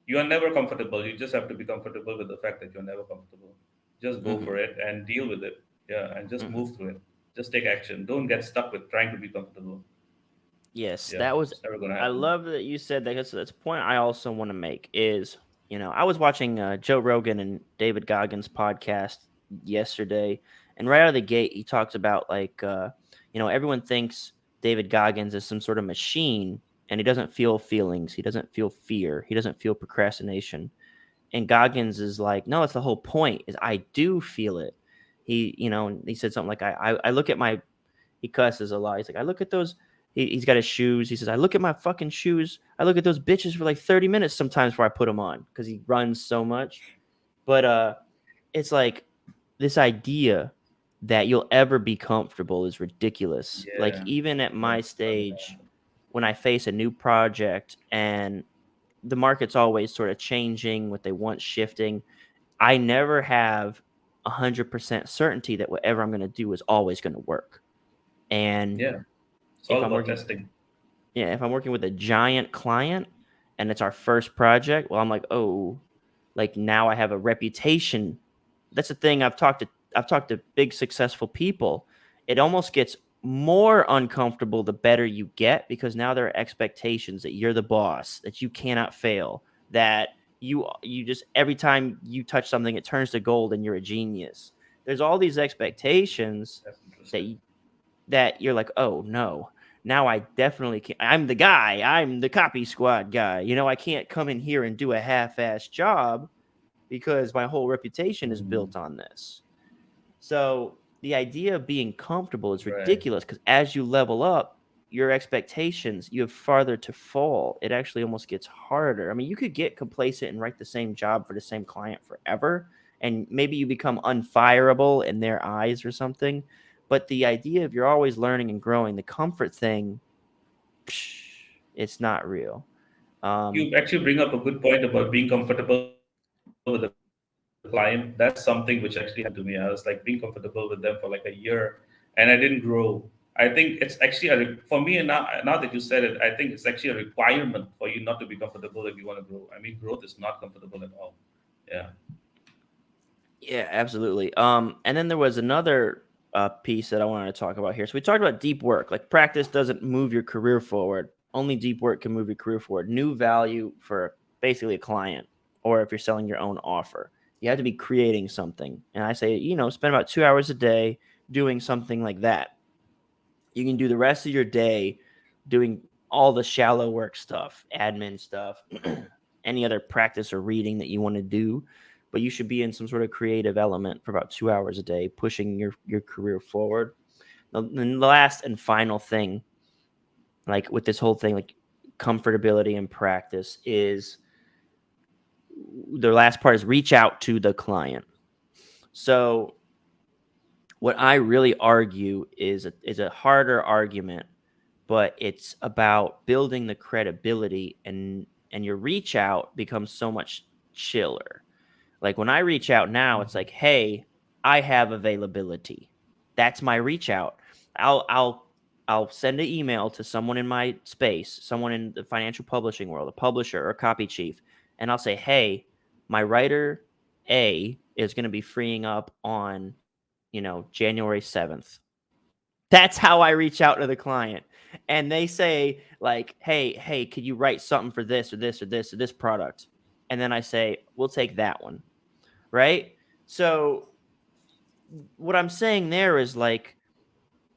you are never comfortable. You just have to be comfortable with the fact that you're never comfortable. Just go Hmm. for it and deal with it. Yeah, and just Hmm. move through it. Just take action. Don't get stuck with trying to be comfortable. Yes, Yeah, that was. it's never gonna I happen. love that you said that. That's a point I also want to make. Is I was watching Joe Rogan and David Goggins podcast yesterday, and right out of the gate, he talks about like everyone thinks David Goggins is some sort of machine, and he doesn't feel feelings, he doesn't feel fear, he doesn't feel procrastination, and Goggins is like, no, that's the whole point. Is I do feel it. He said something like, I look at my he cusses a lot. He's like, I look at those. He's got his shoes. He says, I look at my fucking shoes. I look at those bitches for like 30 minutes sometimes before I put them on because he runs so much. But it's like this idea that you'll ever be comfortable is ridiculous. Like, Yeah, even at my that's not gonna stage, happen. when I face a new project and the market's always sort of changing, what they want shifting, I never have 100% certainty that whatever I'm going to do is always going to work. And Yeah, it's if all I'm about working testing. yeah, if I'm working with a giant client and it's our first project, well, I'm like, oh, like now I have a reputation. That's the thing. I've talked to big successful people. It almost gets more uncomfortable the better you get, because now there are expectations that you're the boss, that you cannot fail, that you just every time you touch something it turns to gold and you're a genius. There's all these expectations That's that interesting. you're like, oh no, now I definitely can't. I'm the guy. I'm the copy squad guy. I can't come in here and do a half-assed job because my whole reputation is Mm, built on this. So the idea of being comfortable is right. ridiculous, because as you level up, your expectations, you have farther to fall. It actually almost gets harder. I mean, you could get complacent and write the same job for the same client forever, and maybe you become unfireable in their eyes or something. But the idea of you're always learning and growing, the comfort thing, psh, it's not real. Um, You actually bring up a good point about being comfortable with the client. That's something which actually happened to me. I was like being comfortable with them for like a year, and I didn't grow. I think it's actually for me. And now that you said it, I think it's actually a requirement for you not to be comfortable if you want to grow. I mean, growth is not comfortable at all. Yeah. Yeah, absolutely. And then there was another piece that I wanted to talk about here. So we talked about deep work. Like, practice doesn't move your career forward. Only deep work can move your career forward. New value for basically a client, or if you're selling your own offer. You have to be creating something. And I say, spend about 2 hours a day doing something like that. You can do the rest of your day doing all the shallow work stuff, admin stuff, any other practice or reading that you want to do, but you should be in some sort of creative element for about 2 hours a day, pushing your career forward. And the last and final thing, like with this whole thing, like comfortability and practice, is the last part is reach out to the client. So what I really argue is a harder argument, but it's about building the credibility, and your reach out becomes so much chiller. Like when I reach out now, it's like, Mhm. hey, I have availability. That's my reach out. I'll send an email to someone in my space, someone in the financial publishing world, a publisher or a copy chief, and I'll say, hey, my writer A is going to be freeing up on, January 7th. That's how I reach out to the client. And they say, like, hey, could you write something for this or this or this or this product? And then I say, we'll take that one. Right. So what I'm saying there is, like,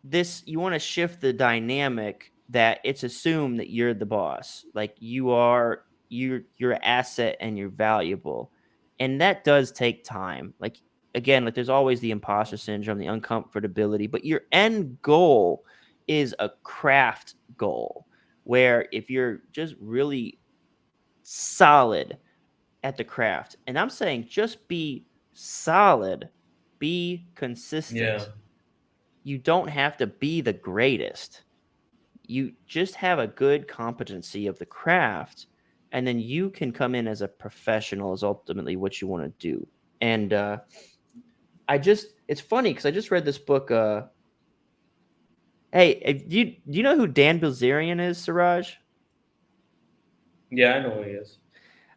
this, you want to shift the dynamic that it's assumed that you're the boss, like you're an asset and you're valuable, and that does take time. Like, again, like, there's always the imposter syndrome, the uncomfortability, but your end goal is a craft goal, where if you're just really solid at the craft, and I'm saying just be solid, be consistent. Yeah. You don't have to be the greatest. You just have a good competency of the craft, and then you can come in as a professional, is ultimately what you want to do. And it's funny because I just read this book. Do you know who Dan Bilzerian is, Siraj? Yeah, I know who he is.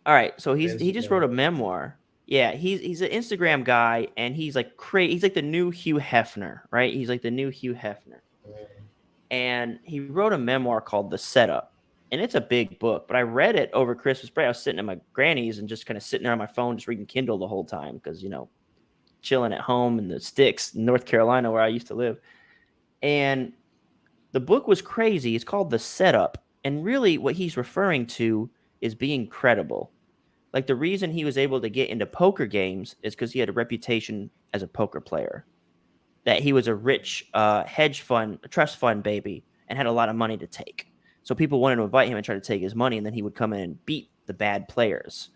All right, so The he just wrote Instagram a guy. memoir. Yeah, he's an Yeah. Instagram guy, and he's like he's like the new Hugh Hefner, right? He's like the new Hugh Hefner. Mm. And he wrote a memoir called The Setup. And it's a big book, but I read it over Christmas break. I was sitting at my granny's and just kind of sitting there on my phone, just reading Kindle the whole time because, chilling at home in the sticks in North Carolina where I used to live. And the book was crazy. It's called The Setup. And really, what he's referring to is being credible. Like, the reason he was able to get into poker games is because he had a reputation as a poker player, that he was a rich hedge fund, trust fund baby, and had a lot of money to take. So people wanted to invite him and try to take his money, and then he would come in and beat the bad players.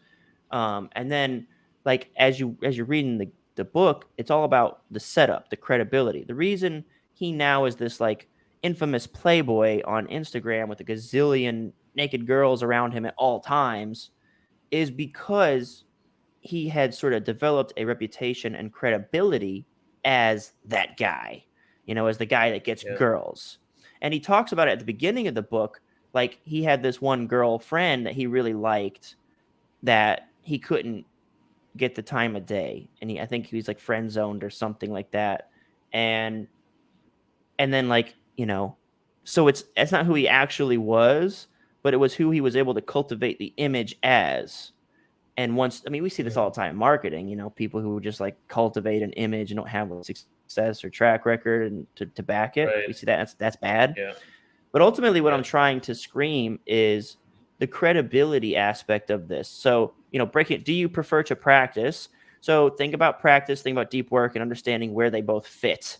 And then, like, as you're reading the book, it's all about the setup, the credibility. The reason he now is this, like, infamous playboy on Instagram with a gazillion naked girls around him at all times is because he had sort of developed a reputation and credibility as that guy, as the guy that gets Yeah. girls. And he talks about it at the beginning of the book. Like, he had this one girlfriend that he really liked that he couldn't get the time of day. And I think he was like friend zoned or something like that. And then, like, you know, so it's not who he actually was, but it was who he was able to cultivate the image as. And once, I mean, we see this all Mm. the time in marketing, people who just like cultivate an image and don't have a success or track record and to back it. We Right. see that that's bad. Yeah. But ultimately, what I'm Yeah. trying to scream is the credibility aspect of this. So, break it. Do you prefer to practice? So think about practice, think about deep work and understanding where they both fit.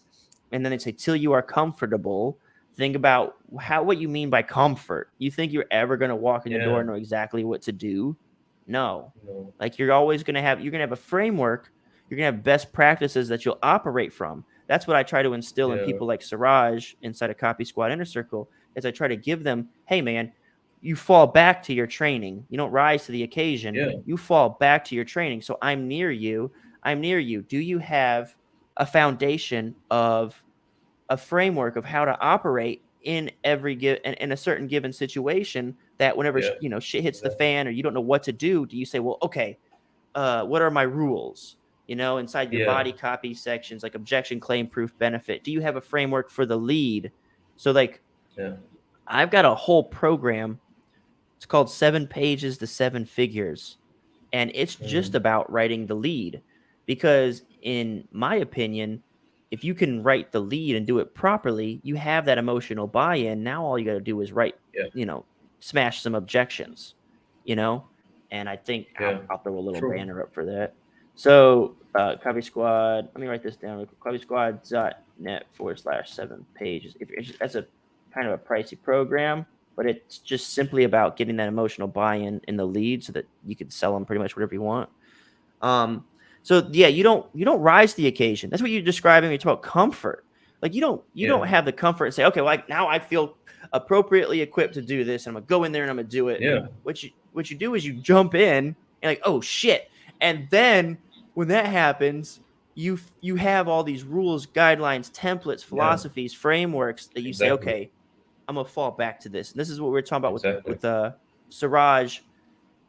And then they say, till you are comfortable, think about what you mean by comfort. You think you're ever going to walk in the door Yeah. and know exactly what to do? No. No. Like you're going to have a framework. You're going to have best practices that you'll operate from. That's what I try to instill in Yeah. people like Suraj inside a Copy Squad Inner Circle, is I try to give them, hey man, you fall back to your training. You don't rise to the occasion. Yeah. You fall back to your training. So I'm near you. I'm near you. Do you have a foundation of a framework of how to operate in in a certain given situation, that whenever Yeah. shit hits the Exactly. fan or you don't know what to do, you say, well, okay, what are my rules? Inside your Yeah. body copy sections, like objection, claim, proof, benefit. Do you have a framework for the lead? So, like, Yeah. I've got a whole program. It's called 7 Pages to 7 Figures. And it's just Mm. about writing the lead. Because, in my opinion, if you can write the lead and do it properly, you have that emotional buy in. Now, all you got to do is Yeah. you know, smash some objections, you know? And I think Yeah. I'll throw a little True. banner up for that. So, Copy Squad, let me write this down. CopySquad.net/7 pages. That's a kind of a pricey program, but it's just simply about getting that emotional buy-in in the lead so that you can sell them pretty much whatever you want. Um, so yeah, you don't rise to the occasion. That's what you're describing when you talk about comfort. Like you don't Yeah. have the comfort and say, okay, well, like now I feel appropriately equipped to do this, and I'm gonna go in there and I'm gonna do it. Yeah. What you do is you jump in and like, oh shit, and then when that happens, you have all these rules, guidelines, templates, Yeah. philosophies, frameworks that you say, Exactly. okay, I'm gonna fall back to this. And this is what we're talking about with Exactly. Siraj,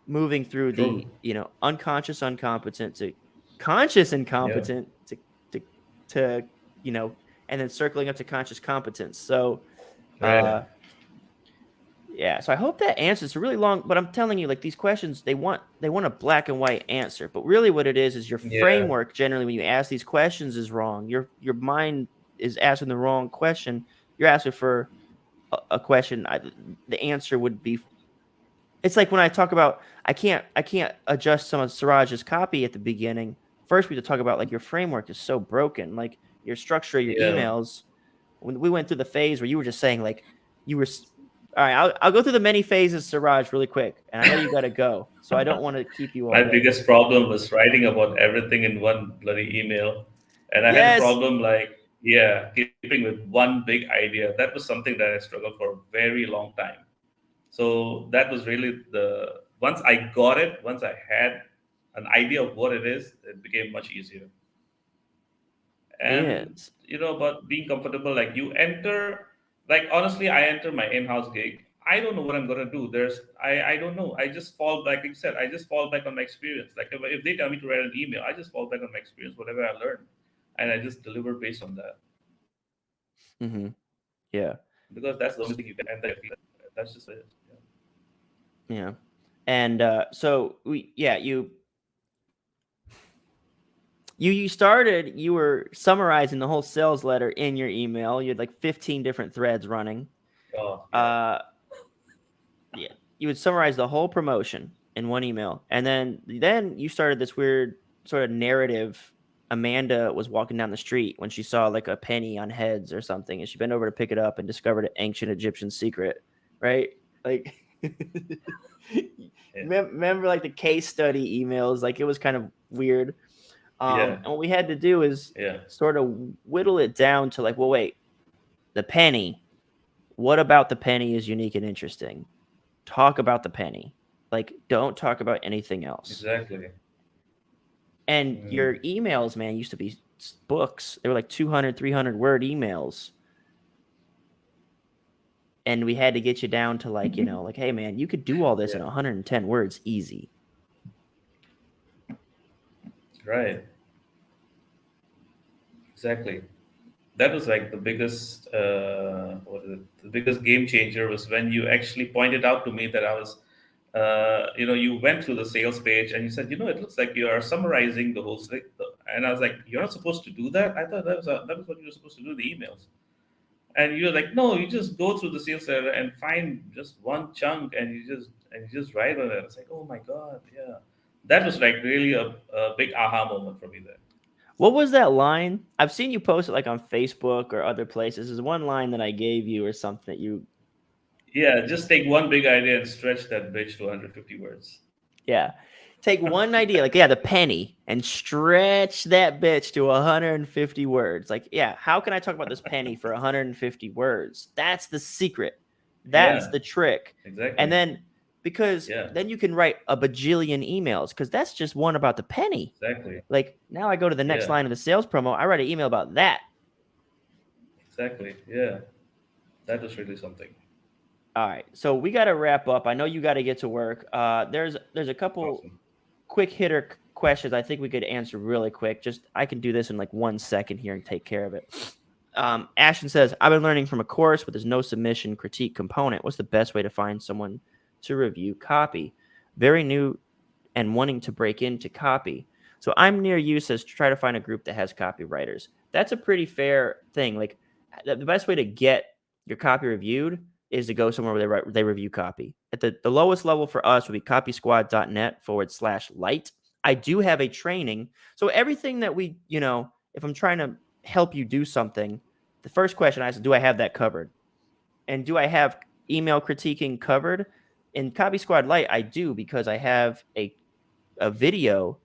moving through the True. unconscious incompetent to conscious Yeah. incompetent to to and then circling up to conscious competence. So Right. uh yeah, so I hope that answers a really long, but I'm telling you, like, these questions, they want a black and white answer, but really what it is your Yeah. framework generally when you ask these questions is wrong. Your mind is asking the wrong question. You're asking for a question. The answer would be, it's like when I talk about, I can't adjust some of Siraj's copy at the beginning. First, we have to talk about, like, your framework is so broken, like your structure of your Yeah. emails. When we went through the phase where you were just saying, like, you were all right. I'll go through the many phases, Siraj, really quick, and I know you got to go, so I don't want to keep you all My day. biggest problem was writing about everything in one bloody email. And I had a Yes, problem like, yeah, keeping with one big idea. That was something that I struggled for a very long time. So that was really once I got it, once I had an idea of what it is, it became much easier. And yes, about being comfortable, like you enter, like honestly, I enter my in-house gig. I don't know what I'm gonna do. I don't know. I just fall back. Like you said, I just fall back on my experience. Like if they tell me to write an email, I just fall back on my experience, whatever I learned, and I just deliver based on that mm-hmm, yeah, because that's the only thing you can. And then that's just it. Yeah. yeah, and so you started, you were summarizing the whole sales letter in your email. You had like 15 different threads running. Oh yeah, Uh, yeah, you would summarize the whole promotion in one email, and then you started this weird sort of narrative. Amanda was walking down the street when she saw like a penny on heads or something, and she bent over to pick it up and discovered an ancient Egyptian secret, right? Like, yeah, remember like the case study emails? Like, it was kind of weird. yeah, And what we had to do is yeah, sort of whittle it down to like, well, wait, the penny. What about the penny is unique and interesting? Talk about the penny. Like, don't talk about anything else. exactly. And Mm. your emails, man, used to be books. They were like 200, 300 word emails. And we had to get you down to like, like, hey, man, you could do all this in Yeah, 110 words easy. right, exactly. that was like the biggest what is it? The biggest game changer was when you actually pointed out to me that I was you went through the sales page and you said, it looks like you are summarizing the whole thing. And I was like, you're not supposed to do that. I thought that was what you were supposed to do, the emails. And you're like, no, you just go through the sales letter and find just one chunk and you just write on it. It's like, oh my god, yeah, that was like really a big aha moment for me there. What was that line? I've seen you post it like on Facebook or other places. There's one line that I gave you or something that you, Yeah, just take one big idea and stretch that bitch to 150 words. yeah. Take one idea, like, yeah, the penny, and stretch that bitch to 150 words. Like, yeah, how can I talk about this penny for 150 words? That's the secret. That's Yeah, the trick. And exactly. then, because Yeah, then you can write a bajillion emails, because that's just one about the penny. exactly. Like, now I go to the next Yeah, line of the sales promo, I write an email about that. exactly. Yeah, that was really something. All right, so we got to wrap up. I know you got to get to work. There's a couple Awesome. quick hitter questions I think we could answer really quick. Just I can do this in like 1 second here and take care of it. Ashton says, I've been learning from a course, but there's no submission critique component. What's the best way to find someone to review copy? Very new and wanting to break into copy. So I'm near you says try to find a group that has copywriters. That's a pretty fair thing. Like the best way to get your copy reviewed is to go somewhere where they review copy. At the lowest level for us would be copysquad.net/light. I do have a training. So everything that we, if I'm trying to help you do something, the first question I ask, do I have that covered? And do I have email critiquing covered? In Copy Squad Lite, I do, because I have a video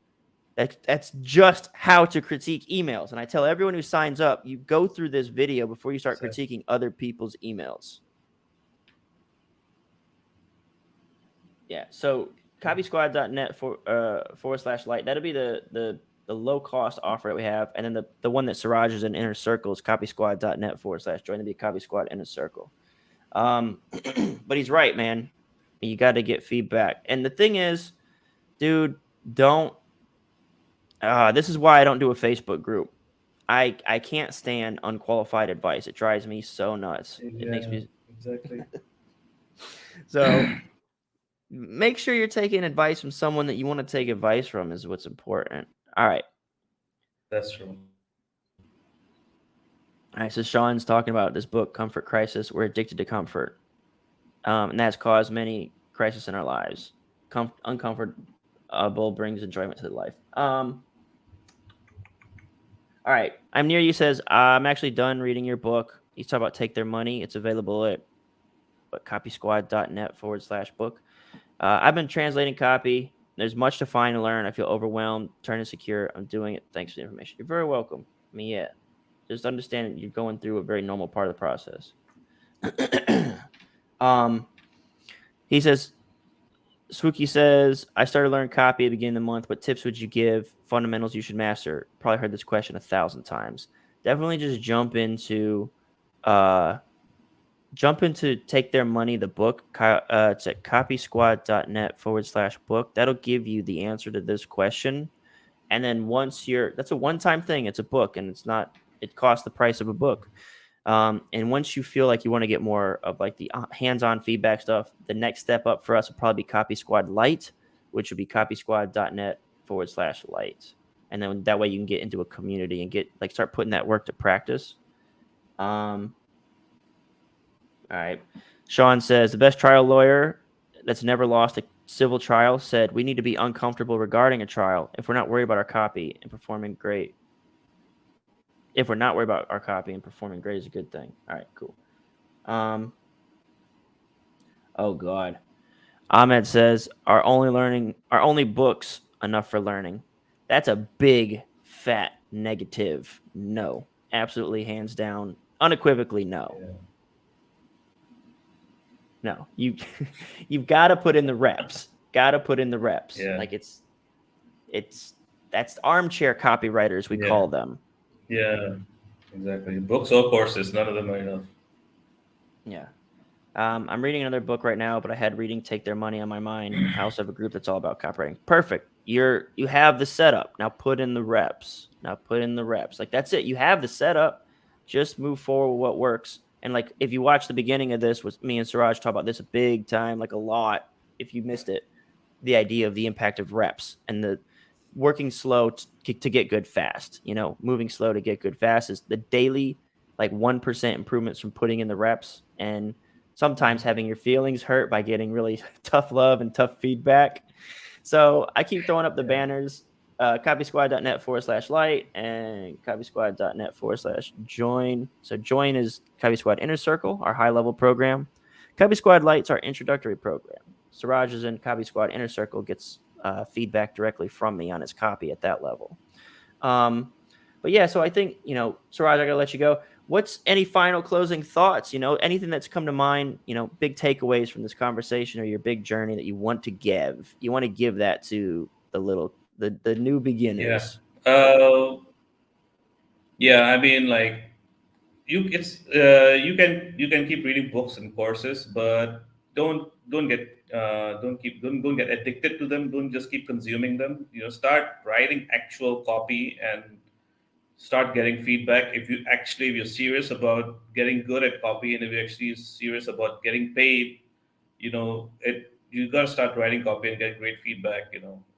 that's just how to critique emails. And I tell everyone who signs up, you go through this video before you start Exactly. critiquing other people's emails. Yeah. So copysquad.net /light. That'll be the low cost offer that we have. And then the one that Suraj is in Inner Circle is copysquad.net /join to be a Copy Squad Inner Circle. But he's right, man. You got to get feedback. And the thing is, dude, don't. This is why I don't do a Facebook group. I can't stand unqualified advice. It drives me so nuts. It makes Yeah, me exactly. so. Make sure you're taking advice from someone that you want to take advice from is what's important. All right. That's true. All right. So Sean's talking about this book, Comfort Crisis. We're addicted to comfort. And that's caused many crises in our lives. Uncomfortable brings enjoyment to the life. All right. I'm near you says, I'm actually done reading your book. He's talking about Take Their Money. It's available at copysquad.net /book. I've been translating copy. There's much to find and learn. I feel overwhelmed, turn insecure. I'm doing it. Thanks for the information. You're very welcome. I mean, yeah. Just understand that you're going through a very normal part of the process. He says, Swookie says, I started learning copy at the beginning of the month. What tips would you give? Fundamentals you should master. Probably heard this question 1,000 times. Definitely just jump into Take Their Money, the book. It's at copysquad.net /book. That'll give you the answer to this question. And then that's a one-time thing. It's a book, and it costs the price of a book. And once you feel like you want to get more of like the hands-on feedback stuff, the next step up for us would probably be Copy Squad Lite, which would be copysquad.net /light. And then that way you can get into a community and start putting that work to practice. All right. Sean says the best trial lawyer that's never lost a civil trial said we need to be uncomfortable regarding a trial if we're not worried about our copy and performing great. If we're not worried about our copy and performing great is a good thing. All right, cool. Oh God. Ahmed says our only books enough for learning. That's a big fat negative. No. Absolutely hands down. Unequivocally no. Yeah. No, you've got to put in the reps. Got to put in the reps. Yeah. Like that's armchair copywriters we call them. Yeah, exactly. Books or courses, none of them are enough. Yeah. I'm reading another book right now, but I had reading Take Their Money on my mind. I also have a group that's all about copywriting. Perfect. You have the setup. Now put in the reps. Like that's it. You have the setup. Just move forward with what works. And like if you watch the beginning of this, with me and Suraj talk about this a big time, like a lot. If you missed it, the idea of the impact of reps and the working slow to get good fast. You know, moving slow to get good fast is the daily like 1% improvements from putting in the reps, and sometimes having your feelings hurt by getting really tough love and tough feedback. So I keep throwing up the Yeah. banners, copysquad.net/light and copysquad.net/join. So join is Copy Squad Inner Circle, our high level program. Copy Squad Light's our introductory program. Suraj is in Copy Squad Inner Circle, gets feedback directly from me on his copy at that level. But yeah, so I think, Suraj, I gotta let you go. What's any final closing thoughts? Anything that's come to mind, big takeaways from this conversation or your big journey that you want to give. You want to give that to the new Yeah. beginners. Uh, yeah. I mean, like you can keep reading books and courses, but don't get addicted to them. Don't just keep consuming them. Start writing actual copy and start getting feedback. If you're serious about getting good at copy, and if you're actually serious about getting paid, you got to start writing copy and get great feedback.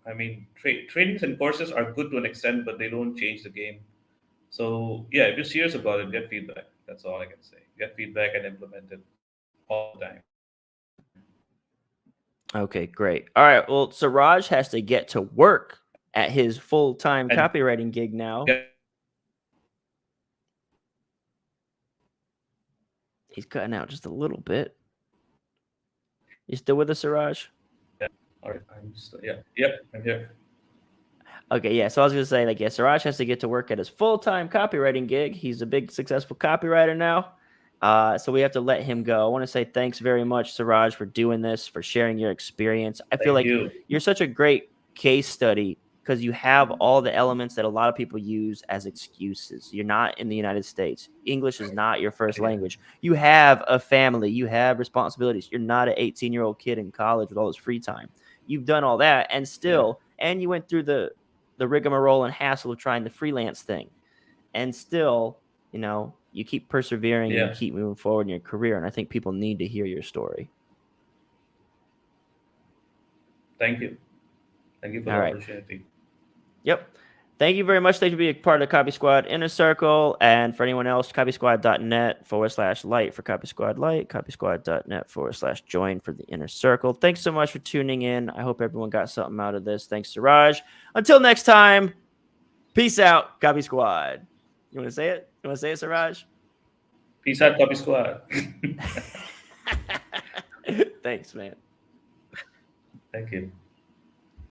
I mean, trainings and courses are good to an extent, but they don't change the game. So yeah, if you're serious about it, get feedback. That's all I can say. Get feedback and implement it all the time. Okay, great. All right. Well, Suraj has to get to work at his full-time And copywriting gig now. get He's cutting out just a little bit. You still with us, Suraj? yeah. All right. Yep. I'm here. Okay, yeah. So I was gonna say, like, yeah, Suraj has to get to work at his full-time copywriting gig. He's a big, successful copywriter now. So we have to let him go. I want to say thanks very much, Suraj, for doing this, for sharing your experience. I feel Thank like you. you're such a great case study because you have all the elements that a lot of people use as excuses. You're not in the United States. English is not your first Yeah. language. You have a family. You have responsibilities. You're not an 18-year-old kid in college with all this free time. You've done all that, and Yeah. still, and you went through the rigmarole and hassle of trying the freelance thing, and still, you keep persevering and you Yeah. keep moving forward in your career. And I think people need to hear your story. Thank you. Thank you for All the right. opportunity. Yep. Thank you very much. Thank you for being a part of the Copy Squad Inner Circle. And for anyone else, copysquad.net/light for Copy Squad Light, copysquad.net/join for the Inner Circle. Thanks so much for tuning in. I hope everyone got something out of this. Thanks, Suraj. Until next time, peace out, Copy Squad. You want to say it? You want to say it, Suraj? Peace out, Copy Squad. Thanks, man. Thank you.